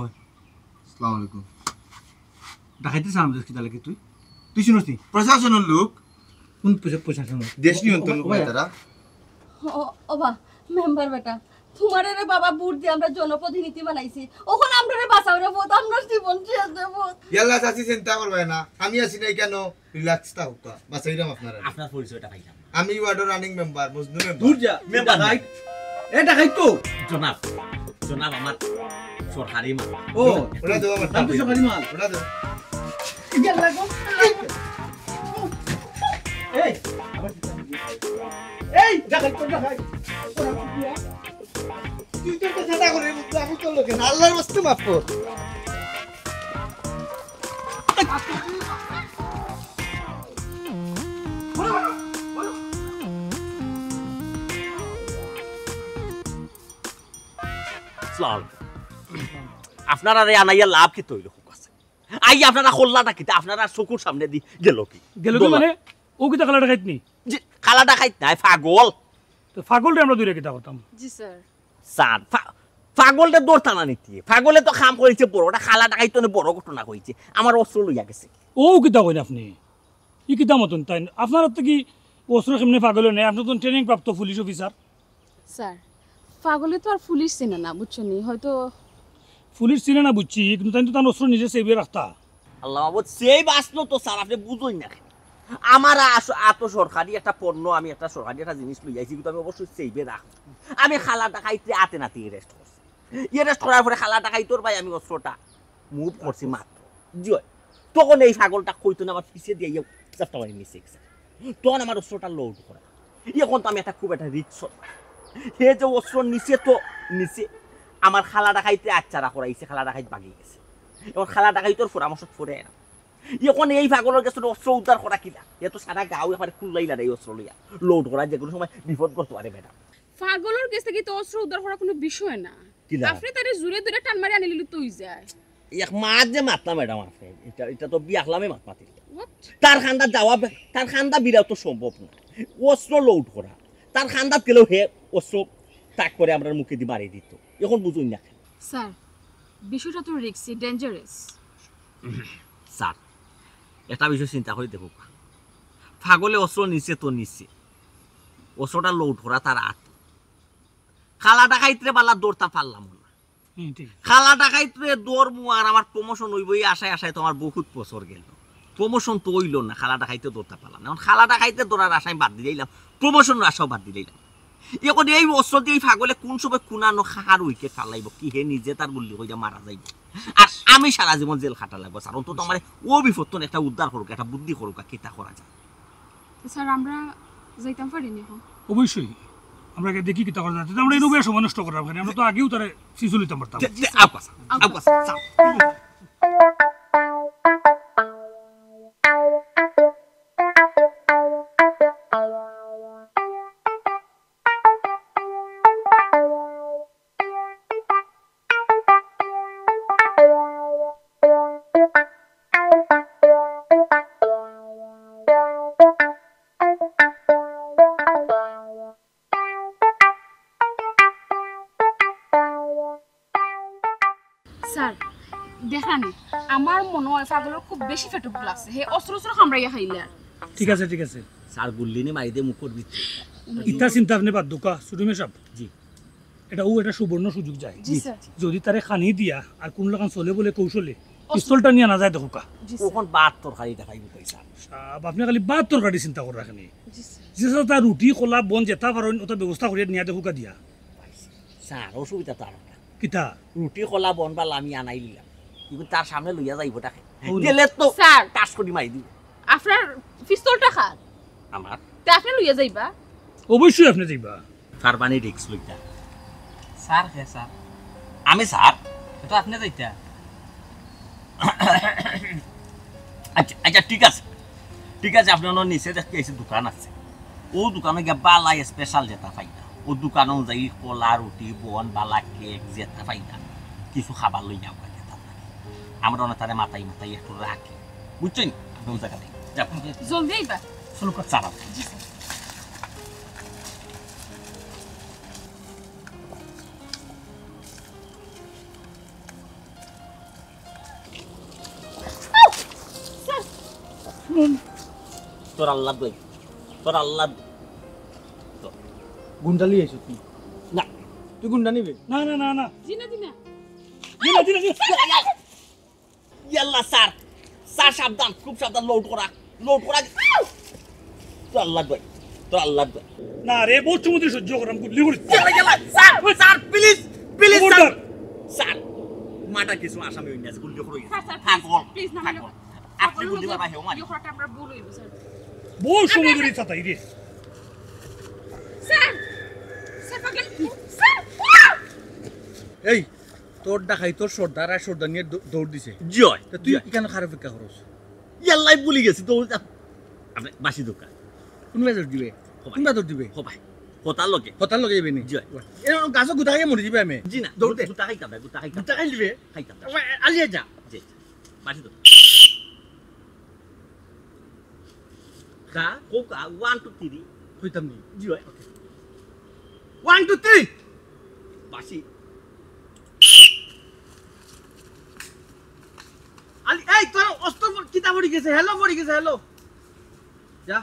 S5: আসসালামু আলাইকুম
S2: ডাকাইতে সামনে কি তালে কি তুই শুনছনি
S5: প্রশাসনের লোক
S2: কোন পয়সা শুনো
S5: দেশ নিয়ন্ত্রণ করে তারা
S3: ওবা মেম্বার বেটা তোমার রে বাবা বুট দিয়ে আমরা জনপ্রতিনিধি বানাইছি ওখানে আমরা রে বাঁচাও রে বহুত আমরা জীবন শেষ দেব
S5: ইয়াল্লা চাচি চিন্তা করবে না আমি আছি নাই কেন রিল্যাক্স থাকুকা বাঁচাইলাম আপনারা
S1: আপনার পরিচয়টা পাইলাম
S5: আমি ওয়ার্ডের রানিং মেম্বার মজনু মেম্বার
S2: দূর যা
S1: মেম্বার
S2: ডাকাই এ ডাকাই তো
S1: জনাব আমার সরকারি মা
S2: ও
S5: ওটা দেবো আমার
S2: আমি তো সকালি মাল
S5: ওটা দেবো
S2: এই এই ডাকাই তো ডাকাই
S5: তুই তো একটা ঝাঁটা করে আমি তো লোকে আল্লাহর বস্তু মাপ
S1: আপনারা রে আনাইয়া লাভ কি তৈরি হোক আছে আই আপনারা খোল্লাটা কি আপনারা চকুর সামনে দি গেল কি
S4: গেল কি মানে ও কিতা খালা ডাকাইত নি
S1: যে খালাটা খাইত নাই পাগল
S4: তো পাগল রে আমরা দূরে কিতা করতাম
S6: জি স্যার
S1: সান পাগলটা দৌড়তা না নিতে পাগলে তো কাম করেছে বড়টা খালাটা খাইতো না বড় ঘটনা কইছে আমার অস্ত্র লইয়া গেছে
S4: ও কিতা কইন আপনি ই কিতা মতন তাই আপনার তো কি অস্ত্র কেমনে পাগল নেই আপনি তো ট্রেনিং প্রাপ্ত পুলিশ অফিসার
S6: স্যার পাগলে তো আর পুলিশ চেনে না বুঝছেন হয়তো
S4: পুলিশ চিনে না বুঝছি কিন্তু তাই তো তার অস্ত্র নিজে সেভিয়ে রাখতা
S1: আল্লাহ বাবু সেই বাসলো তো স্যার আপনি বুঝোই না আমার আত সরকারি একটা পণ্য আমি একটা সরকারি একটা জিনিস লই যাইছি কিন্তু আমি অবশ্যই সেইবে রাখ আমি খালাটা খাইতে আতে নাতে রেস্ট করছি রেস্ট করার পরে খালাটা খাইতোর ভাই আমি অস্ত্রটা মুভ করছি মাত্র জয় তখন এই ছাগলটা কইতো না আমার পিছিয়ে দিয়ে চেষ্টা করে নিচে তখন আমার অস্ত্রটা লোড করা এখন তো আমি একটা খুব একটা রিক্স সে যে অস্ত্র নিচে তো নিচে আমার খালাটা খাইতে আচ্ছারা করাইছে খালাটা খাইতে বাগিয়ে গেছে এখন খালাটা খাইতোর পরামর্শ করে না এখন এই পাগলের কাছে অস্ত্র উদ্ধার করা কিনা এ তো সারা গাঁও এবারে খুললাইলা এই অস্ত্র লইয়া লোড করা যে কোনো সময় বিপদ করতে পারে ম্যাডাম
S6: পাগলের কাছ থেকে তো অস্ত্র উদ্ধার করা কোনো বিষয় না আপনি তারে জুরে জুরে টান মারি আনিলি তো হই যায়
S1: এক মাছ যে মাতলাম ম্যাডাম আপনি এটা তো বিয়াখলামে মাত মাতি
S6: হোয়াট
S1: তার খান্দা যাওয়া তার খান্দা বিরাও তো সম্ভব না অস্ত্র লোড করা তার খান্দাত গেলেও হে অস্ত্র তাক করে আমরা মুখে দিয়ে মারিয়ে দিত এখন বুঝুন না
S6: স্যার বিষয়টা তো রিস্কি ডেঞ্জারাস
S1: স্যার একটা বিষয় চিন্তা করে দেখো পাগলে অস্ত্র নিচ্ছে তো নিচ্ছে অস্ত্রটা লোড করা তার হাত খালা ডাকাইতে বালা দৌড়তা পারলাম না
S4: ঠিক
S1: খালা ডাকাইতে দৌড়মু আর আমার প্রমোশন হইব এই আশায় আশায় তোমার বহুত বছর গেল প্রমোশন তো হইল না খালা ডাকাইতে দৌড়তে পারলাম না এখন খালা ডাকাইতে দৌড়ার আশায় বাদ দিলাম প্রমোশনের আশাও বাদ দিলাম এখন এই অস্ত্র দিয়ে পাগলে কোন সময় কোনানো খাহার উইকেট ফালাইব কি হে নিজে তার গুল্লি হইয়া মারা যাইব আর আমি সারা জীবন জেল খাটা লাগবো স্যার অন্তত আমার ও বিপদ একটা উদ্ধার করুক একটা বুদ্ধি করুক কিতা করা যায়
S6: স্যার আমরা যাইতাম পারিনি এখন
S4: অবশ্যই আমরা দেখি কি করা যাচ্ছে আমরা এই রূপে সময় নষ্ট করার ওখানে আমরা তো আগেও তারা শিশু নিতাম পারতাম
S6: স্যার দেখানি আমার মনে হয় পাগলের খুব বেশি ফেটুক লাগছে হে অস্ত্র অস্ত্র কামড়াইয়া খাইলে আর
S4: ঠিক আছে
S1: স্যার গুল্লি নি মারি দিয়ে মুখর দিচ্ছে
S4: ইতা চিন্তা আপনি বাদ দুকা সুরুমে সাহেব
S1: জি
S4: এটা একটা সুবর্ণ সুযোগ যায়
S6: জি স্যার
S4: যদি তারে খানি দিয়া আর কোন লাগান চলে বলে কৌশলে পিস্তলটা নিয়ে না যায় দেখো কা
S1: কখন বাত তরকারি দেখাইব পয়সা
S4: সাহেব আপনি খালি বাদ তরকারি চিন্তা করে রাখেনি
S6: জি স্যার
S4: যে তার রুটি খোলা বন যেতা পারেন ওটা ব্যবস্থা করে নিয়ে দেখো কা দিয়া
S1: স্যার অসুবিধা তো আর না
S4: কিতা
S1: রুটি কলা বন বালা আমি আনাই দিলাম কিন্তু তার সামনে লইয়া যাইব তাকে
S4: হৌল।
S1: গেলে তো
S6: স্যার
S1: টাস করে মারি দিব
S6: আপনার পিস্তলটা খান
S1: আমার
S6: তা আপনি লইয়া যাইবা
S4: অবশ্যই আপনি যাইবা
S1: ফারবানি রিক্স লইতা
S7: স্যার হে স্যার
S1: আমি স্যার
S7: এটা আপনি যাইতা
S1: আচ্ছা ঠিক আছে আপনার নিচে দেখতে এসে দোকান আছে ও দোকানে গিয়ে বালা স্পেশাল যেটা পাইনা ও দোকান অনুযায়ী কলা রুটি বন বালা কেক যেটা পাইনা কিছু খাবার লই যাও আমরা না তারে মাথায় একটু রাখি বুঝছেন কোন জায়গাতে
S6: জলদি আইবা
S1: চলো চালাও তোর আল্লাহ দই তোর আল্লাহ
S2: গুন্ডা লিয়ে আইছো তুই
S1: না
S2: তুই গুন্ডা নিবে
S4: না না না না
S6: জিনা জিনা
S1: ইয়াল্লা স্যার সাবধান খুব সাবধান লোড করা তোর আল্লাহ দই
S4: না রে বহুত সমুদ্রে সহ্য করাম গুলি করি
S1: স্যার প্লিজ
S4: খবরদার।
S1: স্যার মাটা কিছু আসামি হইনা আছে গুলি করে
S6: স্যার স্যার
S1: থাকল
S6: প্লিজ না
S1: থাকল আপনি গুলি মারবা হেও মারি
S6: ইহরাটা আমরা ভুল হইব স্যার
S4: বহুত সমুদ্রে ছাতাই রে
S6: স্যার স্যার পাগল স্যার
S2: এই তোর ডাকাই তোর সর্দার আর সর্দার নিয়ে দৌড় দিছে
S1: জয়
S2: তা তুই কেন খারাপ ভিক্ষা করস
S1: ইয়াল্লাই বলি গেছি তো আপনি বাসি দোকান
S2: কোনবা দৌড় দিবে
S1: হবাই হতার লগে
S2: হতার লগে যাবি নি
S1: জয়
S2: এরকম গাছও গুটা খাইয়ে মরে যাবে আমি
S1: জি না
S2: দৌড় দে
S1: গুটা খাইতাম গুটা
S2: গুটা খাই দিবে
S1: খাইতাম
S2: আলিয়ে যা
S1: জি বাসি দোকান
S2: খা
S1: কোকা 1 2 3
S2: হইতাম নি
S1: জয়
S2: 1 2 3
S1: বাসি
S2: আলি এই তোর অস্ত্র কিতা পড়ি গেছে হ্যালো যা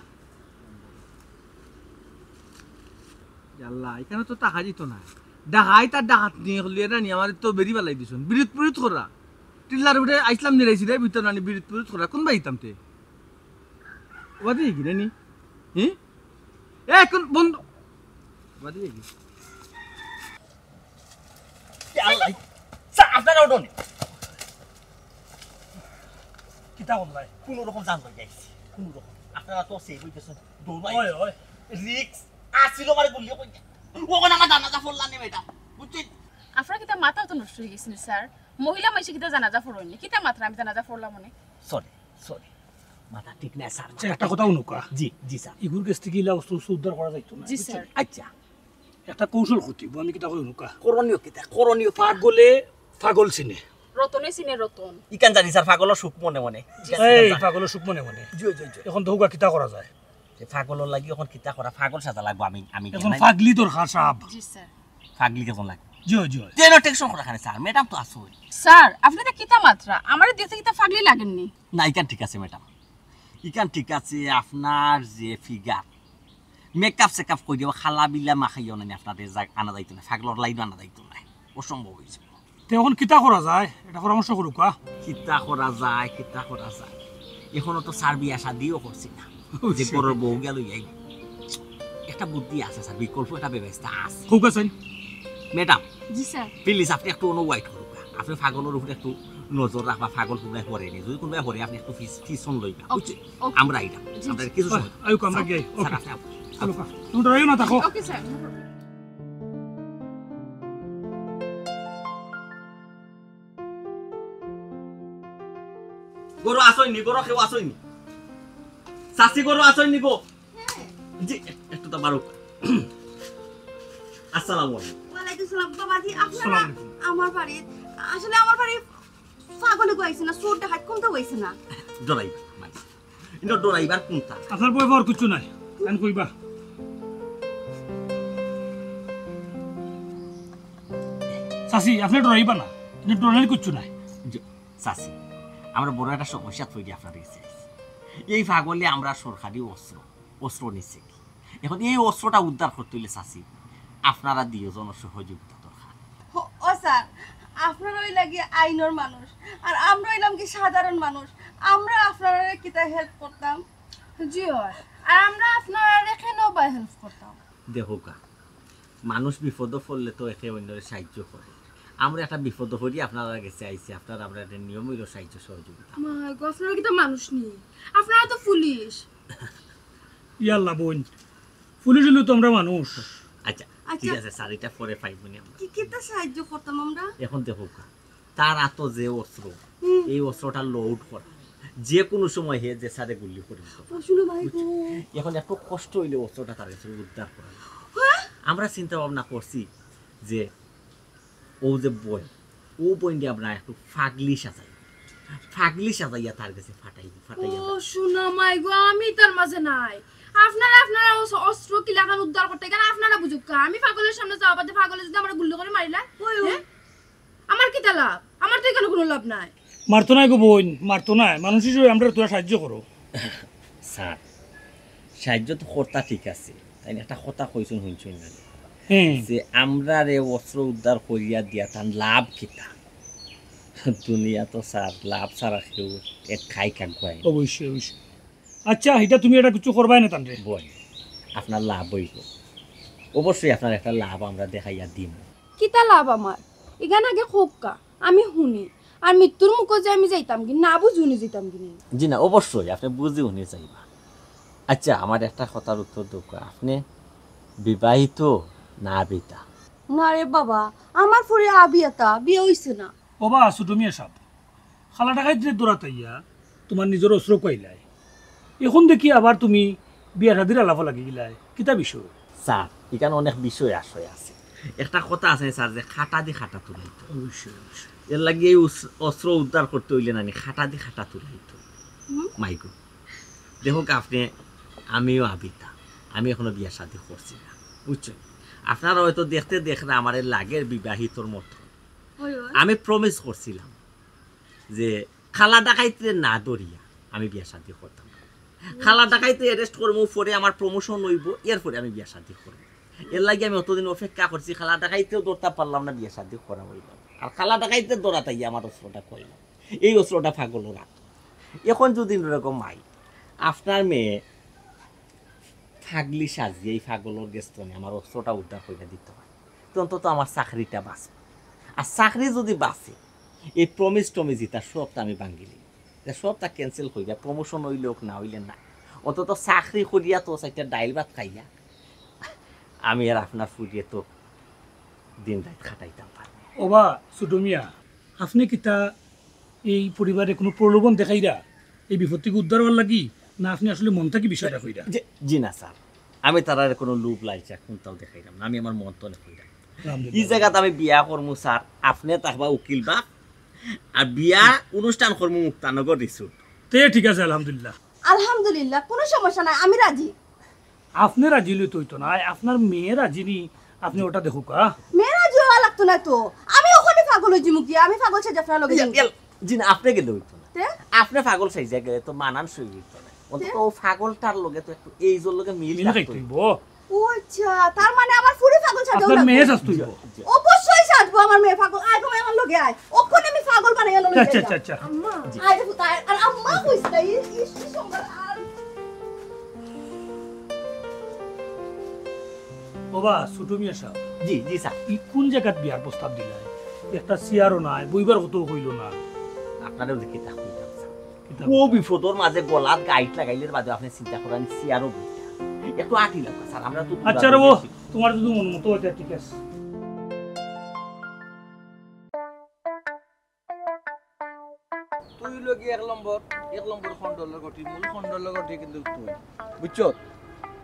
S2: আল্লাহ এখানে তো টাকা দিত না ডাকাই তার ডাকাত নিয়ে হলিয়ে রানি আমার তো বেরি বালাই দিছুন বিরুত করা টিল্লার উঠে আইসলাম নিরাইছি রে ভিতর রানি বিরুত করা কোন বাইতাম তে ওয়াদি কি রে নি কোন বন্ধ ওয়াদি কি
S1: আল্লাহ স্যার আপনারা ওঠুন
S4: কিতা হল্লাই
S1: কোনো রকম জান পাই যাইছি কোনো রকম আপনারা তো সেভ হইতেছেন দৌড়াই
S4: ওই ওই
S1: রিক্স আসিল মারে গুলি কই ওখানে আমার জানাজা ফুললা নেবে এটা বুঝছেন
S6: আপনারা কিতা মাথা তো নষ্ট হয়ে গেছেন স্যার মহিলা মাইসে কিতা জানাজা পড়নি কিতা মাত্রা আমি জানাজা পড়লাম মনে
S1: সরি মাথা ঠিক না স্যার
S4: আচ্ছা একটা কথা অনুকা
S1: জি স্যার
S4: ইগুর কাছ থেকে ইলা অস্ত্র উদ্ধার করা যাইতো না
S6: জি স্যার
S1: আচ্ছা
S4: একটা কৌশল করতিব আমি কিতা কই অনুকা
S1: করণীয় কিতা
S4: পাগল চিনে
S6: রতনে সিনে রতন
S1: ইকান জানি স্যার পাগলের সুখ মনে মনে
S4: এই পাগলের সুখ মনে মনে
S1: জয়
S4: এখন তো হুকা কিতা করা যায়
S1: পাগলের লাগি এখন কিতা করা পাগল সাজা লাগবো আমি
S4: এখন পাগলি দরকার সাহেব
S6: জি স্যার
S1: পাগলি কেমন লাগে
S4: জয়
S1: তেন টেনশন করা খানে স্যার ম্যাডাম তো আসুই
S6: স্যার আপনি তো কিতা মাত্রা আমারে দেখতে কিতা ফাগলি লাগেননি
S1: না ইকান ঠিক আছে ম্যাডাম ইকান ঠিক আছে আপনার যে ফিগার মেকআপ সেকআপ করে দিব খালা বিলা মাখাইও না আপনাদের আনা যাইতো না ফাগলর লাইন আনা যাইতো না অসম্ভব হয়েছে
S4: তে এখন কিতা করা যায় এটা পরামর্শ করুক
S1: কিতা করা যায় এখনো তো স্যার বিয়া শাদিও করছি না যে বড় বউ গেল একটা বুদ্ধি আছে স্যার বিকল্প একটা ব্যবস্থা আছে
S4: খুব আছে
S1: ম্যাডাম
S6: জি স্যার
S1: প্লিজ আপনি একটু অনুয়াইট করুক আপনি ফাগলের উপরে একটু নজর রাখবা ফাগল কোনবাই হরে নি যদি কোনবাই হরে আপনি একটু ফিসন লইবা আমরা এটা আমরা কিছু সময়
S4: আয়ুক আমরা গিয়ে
S1: স্যার
S4: ওকে
S1: আপনি
S4: চলো তুমি তো না থাকো
S6: ওকে স্যার
S1: গরু আসইনি গরু কেউ আসইনি সাসি গরু আসইনি গো জি একটু তো বারো আসসালামু আলাইকুম
S3: ওয়ালাইকুম সালাম বাবাজি আপনারা
S4: আসসালামু আলাইকুম।
S3: আমার বাড়ি আসলে আমার বাড়ি পাগলে কইছে না চোরটা হাত কোনটা কইছে না
S1: ডরাই মানে ইনো ডরাইবার কোনটা
S4: আপনার বই আর কিছু নাই কেন কইবা সাসি আপনি ডরাইবা না কিন্তু ডরাইলে কিছু নাই
S1: সাসি আমরা বড় একটা সমস্যা তৈরি আপনার কাছে এই পাগলে আমরা সরকারি অস্ত্র নিচ্ছে এখন এই অস্ত্রটা উদ্ধার করতে হইলে সাসি আপনারা দিও জনসহযোগিতা দরকার
S3: ও স্যার আপনারা ওই লাগি আইনের মানুষ আর আমরা হইলাম কি সাধারণ মানুষ আমরা আপনারা কিতা হেল্প করতাম
S6: জি হয় আর আমরা আপনারা এখানেও বাই হেল্প করতাম
S1: দেখো কা মানুষ বিপদ পড়লে তো একে অন্যের সাহায্য করে আমরা একটা বিপদ পড়ি আপনারা গেছে আইছি আপনারা আমরা একটা নিয়ম হইল সাহায্য সহযোগিতা
S6: মাই গো আপনারা কি তো মানুষ নেই আপনারা তো পুলিশ
S4: ইয়াল্লা বোন পুলিশ হলেও তো আমরা মানুষ
S1: আচ্ছা ঠিক আছে স্যার এটা পরে পাইব নি আমরা
S3: কি কিতা সাহায্য করতাম আমরা
S1: এখন দেখো কা তার আতো যে অস্ত্র এই অস্ত্রটা লোড করা যে কোনো সময় হে যে সারে গুলি করে দিত
S3: শুনো ভাই গো
S1: এখন একটু কষ্ট হইলে অস্ত্রটা তার কাছে উদ্ধার করা আমরা চিন্তা ভাবনা করছি যে ও যে বই ও বই দিয়ে আমরা একটু ফাগলি সাজাইয়া তার কাছে ফাটাইয়া
S6: ও শুনো মাই গো আমি তার মাঝে নাই আপনারা অস্ত্র কি লাগান উদ্ধার করতে কেন আপনারা বুঝুক কা আমি পাগলের সামনে যাওয়া বাদে পাগলে যদি আমরা গুলি করে মারিলা হ্যাঁ? আমার কি তা লাভ আমার তো এখানে কোনো লাভ নাই
S4: মারতো নাই গো বোন মারতো নাই মানুষ হিসেবে আমরা তোরা সাহায্য করো
S1: স্যার সাহায্য তো কর্তা ঠিক আছে তাই একটা কথা কইছেন শুনছেন না
S4: হ্যাঁ
S1: যে আমরা রে অস্ত্র উদ্ধার করিয়া দিয়া তার লাভ কিতা দুনিয়া তো স্যার লাভ ছাড়া কেউ এক খাই খাই
S4: অবশ্যই অবশ্যই আচ্ছা এটা তুমি এটা কিছু করবাই না তানরে
S1: বই আপনার লাভ হইব অবশ্যই আপনার একটা লাভ আমরা দেখাইয়া দিম
S6: কিতা লাভ আমার এখানে আগে খুব কা আমি শুনি আর মৃত্যুর মুখ যে আমি যাইতাম কি না বুঝুনি যেতাম কি
S1: জি না অবশ্যই আপনি বুঝে উনি যাইবা আচ্ছা আমার একটা কথার উত্তর দেব আপনি বিবাহিত না বিতা
S3: না রে বাবা আমার ফরে আবিয়াতা বিয়ে হইছে না
S4: ওবা আসো তুমি এসব খালা টাকায় যে দৌড়াতাইয়া তোমার নিজের অস্ত্র কইলাই এখন দেখি আবার তুমি বিয়া শাদির আলাপ লাগি গিলাই কিতা বিষয়
S1: স্যার এখানে অনেক বিষয় আশয় আছে একটা কথা আছে স্যার যে খাটা দি খাটা তুলাইতো
S4: অবশ্যই অবশ্যই
S1: এর লাগে এই অস্ত্র উদ্ধার করতে হইলে নানি খাটা দি খাটা তুলাইতো মাইকো দেখো আপনি আমিও আবিতা আমি এখনো বিয়া শাদি করছি না বুঝছেন আপনারা হয়তো দেখতে দেখলে আমার লাগের বিবাহিতর মতো আমি প্রমিস করছিলাম যে খালা ডাকাইতে না দরিয়া আমি বিয়া শাদি করতাম খালা ডাকাইতে অ্যারেস্ট করবো পরে আমার প্রমোশন হইব এরপরে আমি বিয়া শাদি করবো এর লাগে আমি অতদিন অপেক্ষা করছি খালা ডাকাইতেও দৌড়তে পারলাম না বিয়া শাদি করা হইল আর খালা ডাকাইতে দৌড়াতাই আমার অস্ত্রটা কইল এই অস্ত্রটা ফাগল রাখ এখন যদি এরকম মাই আপনার মেয়ে ফাগলি সাজিয়ে এই ফাগলের গেস্তনে আমার অস্ত্রটা উদ্ধার করে দিতে হয় তো অন্তত আমার চাকরিটা বাঁচবে আর চাকরি যদি বাঁচে এই প্রমিস টমিস ইতা সবটা আমি ভাঙিলি সবটা ক্যান্সেল হইয়া প্রমোশন হইলে হোক না হইলে না অন্তত চাকরি করিয়া তো একটা ডাইল ভাত খাইয়া আমি আর আপনার ফুরিয়ে তো দিন রাত খাটাইতাম পারি
S4: ওবা সুডমিয়া আপনি কিতা এই পরিবারে কোনো প্রলোভন দেখাইরা এই বিপত্তিকে উদ্ধার হওয়ার লাগি না আপনি আসলে মন থেকে বিষয়টা কইরা
S1: জি না স্যার আমি তার আর কোনো লুপ লাইছে কোনটাও দেখাইলাম না আমি আমার মন তো কইলাম এই জায়গাতে আমি বিয়া করমু স্যার আপনি তাকবা উকিল বা আর বিয়া অনুষ্ঠান করমু মুক্তানগর দিছু
S4: তে ঠিক আছে আলহামদুলিল্লাহ
S3: আলহামদুলিল্লাহ কোনো সমস্যা নাই আমি রাজি
S4: আপনি রাজি লই তো না আপনার মেয়ে রাজি নি আপনি ওটা দেখো কা
S3: মেয়ে রাজি হওয়া লাগতো না তো আমি ওখানে পাগল হইছি মুখি আমি পাগল সাজা আপনার লগে যাই
S1: জি না আপনি গেলে হইতো না আপনি পাগল সাইজা গেলে তো মানান সই হইতো না অন্তত ও পাগলটার লগে তো একটু এইজোর লগে মিল
S4: মিল
S1: থাকতো।
S4: খাইতেইব
S3: ও আচ্ছা তার মানে আমার ফুরি পাগল সাজাও
S4: আপনার
S3: লাগবে
S4: মেয়ে শাস্তুইব
S3: অবশ্যই সাজবো আমার মেয়ে পাগল আয় তুমি আমার লগে আয় ওখানে আমি পাগল বানাইয়া লগে
S4: আচ্ছা আচ্ছা আচ্ছা
S3: আম্মা আয় দেখো তাই আর আম্মা কইছে ইস সুন্দর আর
S4: বাবা ছোট মিয়া সাহেব
S1: জি জি স্যার
S4: ই কোন জায়গাত বিয়ার প্রস্তাব দিলাই একটা চেয়ারও নাই বইবার কত হইল না
S1: আপনারও দেখি তা কইতাম স্যার
S4: কিতা
S1: ও বিপদর মাঝে গলাত গাইড লাগাইলে বাদে আপনি চিন্তা করেন সিয়ারও একটু আটি লাগবে স্যার আমরা তো
S4: আচ্ছা রে ও তোমার যদি মন মতো হয় ঠিক আছে
S2: তুই লগি এক নম্বর খণ্ডলের গঠি মূল খণ্ডলের গঠি কিন্তু তুই বুঝছ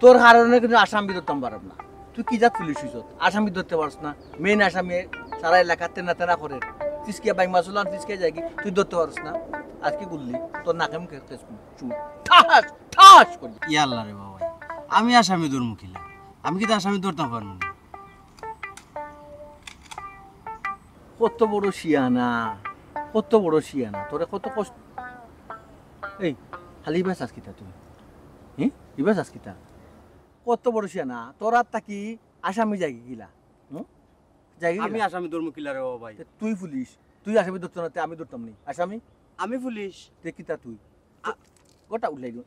S2: তোর কারণে কিন্তু আসামি ধরতাম পারব না তুই কি জাত পুলিশ হইছ আসামি ধরতে পারছ না মেইন আসামি সারা এলাকা তেনা তেনা করে তিসকিয়া বাইক মাসুলান তিসকিয়া যাই তুই ধরতে পারছ না আজকে গুললি তোর নাকে মুখে চুট ঠাস ঠাস করি
S7: ইয়াল্লা রে বাবা আমি আসামি দুর্মুখিলা আমি কি তো আসামি ধরতাম পারবো না
S2: কত বড় শিয়ানা তোরে কত কষ্ট এই খালি ইবাস আজকিতা তুই হ্যাঁ ইবাস আজকিতা কত বড় শিয়ানা তোর আর তাকি আসামি যাই গিলা যাই
S7: আমি আসামি দুর্মুখিলা রে বাবা ভাই
S2: তুই পুলিশ তুই আসামি ধরতো না আমি ধরতাম নি আসামি
S7: আমি পুলিশ
S2: তে কিতা তুই গোটা উঠলাই দিও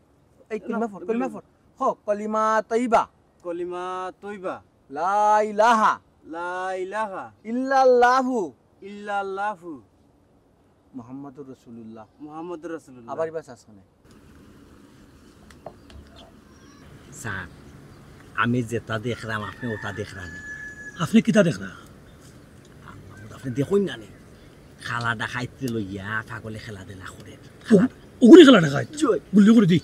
S2: এই কলিমা ফর হ কলিমা তাইবা
S7: কলিমা তৈবা
S2: লা ইলাহা
S7: লা ইলাহা
S2: ইল্লাল্লাহু
S7: ইল্লাল্লাহু
S2: মুহাম্মাদুর রাসূলুল্লাহ
S7: মুহাম্মাদুর রাসূলুল্লাহ
S2: আবার ইবাস আসনে
S1: স্যার আমি যেটা দেখলাম আপনি ওটা দেখলেন
S4: আপনি কিতা দেখলা
S1: আপনি দেখুন না নি খালা ডাকাইতে লইয়া পাগলে খেলা দেলা করে
S4: ওগুলি খেলা দেখাই গুলি করে দি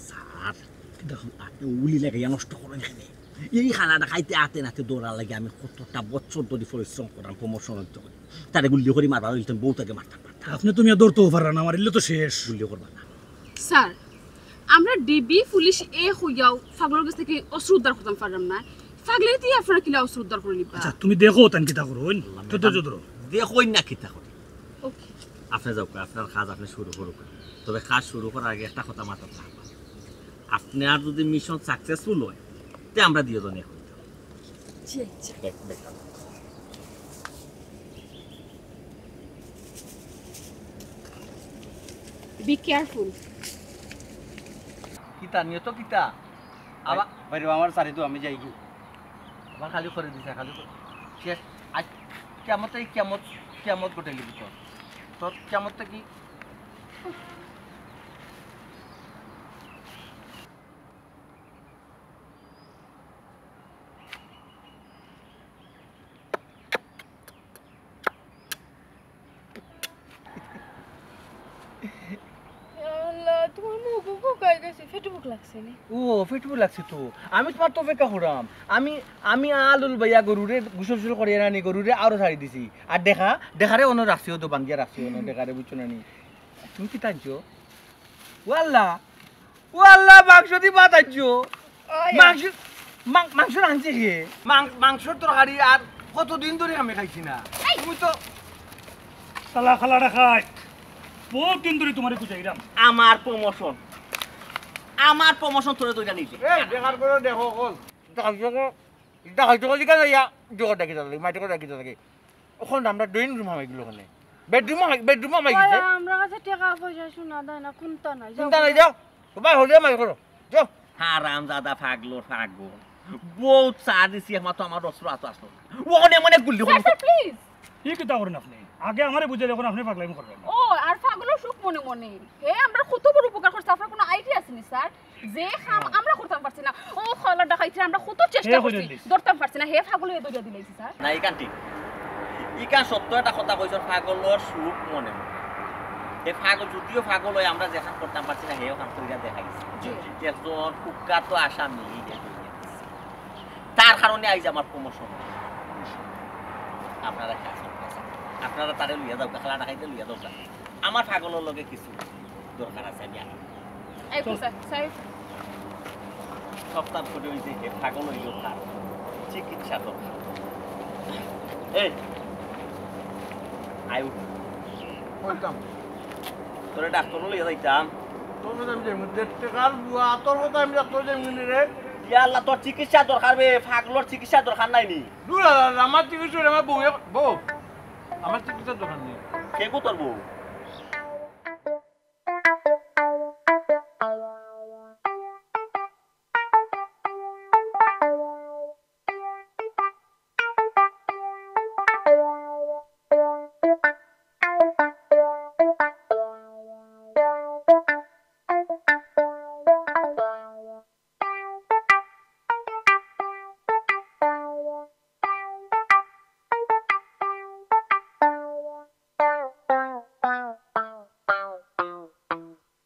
S1: স্যার আপনি উলি লাগাইয়া নষ্ট করেন এখানে এই খালা ডাকাইতে আতে নাতে দৌড়া লাগে আমি কতটা বছর ধরে পরিশ্রম করাম প্রমোশন করি তারে গুলি করে মারবার হইতাম বউটাকে মারতাম
S4: আপনি তুমি আর ধরতেও পারেন আমার ইলে তো শেষ
S1: গুলি করবা না
S6: স্যার আমরা ডিবি পুলিশ এ হইয়াও ফাগলের কাছ থেকে অস্ত্র উদ্ধার করতাম পারলাম না ফাগলের দিয়ে আপনারা কিলা অস্ত্র উদ্ধার করে নিবা
S4: আচ্ছা তুমি দেখো তান কিতা করো তো যদ্র
S1: দেখুন না কিতা করে
S6: ওকে
S1: আপনি যাও আপনার কাজ আপনি শুরু করুন তবে কাজ শুরু করার আগে একটা কথা মাথা রাখবেন আপনার যদি মিশন সাকসেসফুল হয় তে আমরা দিয়ে দেন এখন
S3: জি আচ্ছা
S6: বি কেয়ারফুল
S2: কিতা নিয়ত কিতা আবার
S7: বাইরে আমার সারি তো আমি যাই কি
S2: আবার খালি করে দিছে খালি শেষ আজ কেমত গোটাই লিবি তোর কেমতটা কি
S6: তোমার মুখ ফুকাই গেছে ফেটুক লাগছে না
S2: ও ফেটবুল লাগছে তো আমি তোমার তো অপেক্ষা করাম আমি আলুল ভাইয়া গরুরে গুসল করিয়ে নানি গরুরে আরো ছাড়ি দিছি আর দেখারে অন্য রাখছিও তো বাঙ্গিয়া রাখছিও না দেখারে বুঝছো নানি তুমি কি টানছো ওয়াল্লা মাংস দি বাতাইছো মাংস রাঁধছে কে মাংসর তরকারি আর কতদিন ধরে আমি খাইছি না তুমি তো
S4: সালা খালা দেখাই বহুত দিন ধরে তোমারে বুঝাইরাম
S1: আমার প্রমোশন তোরে তৈরি নিছে
S2: দেখার করে দেখো কল দেখাইছো জিকা যাইয়া জোগাড় ডাকি যাবে মাইটে করে ডাকি যাবে ওখানে আমরা ড্রয়িং রুম হামাই গেলো ওখানে বেডরুম হামাই গেছে
S6: আমরা কাছে টাকা পয়সা শোনা দেয় না কোনটা নাই
S2: চিন্তা নাই যাও ভাই হলে মাই করো যাও
S1: হারাম দাদা পাগল বহুত চা দিছি আমার তো আমার অস্ত্র আতো আসলো ওখানে মনে গুলি
S6: প্লিজ
S4: কি কিতা করেন আপনি আগে আমারে বুঝাই যখন আপনি পাগলামি করবেন
S6: ও আর পাগলের সুখ মনে মনে হে আমরা কত বড় উপকার করছি আপনার কোনো আইডিয়া আছে নি স্যার যে কাম আমরা করতে পারছি না ও খলা ডাকাইতে আমরা কত চেষ্টা করছি ধরতে পারছি না হে পাগলে দইয়া দিলাইছি স্যার
S1: না ইকান ঠিক ইকান সত্য একটা কথা কইছ পাগলের সুখ মনে এই পাগল যদিও পাগল হয় আমরা যেখান করতাম পারছি না হেও কাম করিয়া দেখাইছি একজন কুখ্যাত আসামি তার কারণে আইজ আমার প্রমোশন আপনারা কাজ আপনারা তারে লইয়া যাও খেলা দেখাইতে লইয়া যাও আমার পাগলের লগে কিছু দরকার আছে আমি
S6: এই স্যার স্যার
S1: সপ্তাহ করে হইছে হে পাগল হইল তার চিকিৎসা দরকার এই আয়ু
S2: বলতাম
S1: তোরে ডাক্তার লইয়া যাইতাম
S2: তোর কথা আমি যাইমু টাকার বুয়া তোর কথা আমি তোর যাইমু রে
S1: ইয়া আল্লাহ তোর চিকিৎসা দরকার বে ফাগলোর চিকিৎসা দরকার নাই নি
S2: দূর আমার চিকিৎসা আমার বউ আমার চিকিৎসা দোকান নেই
S1: কে কো তোর বউ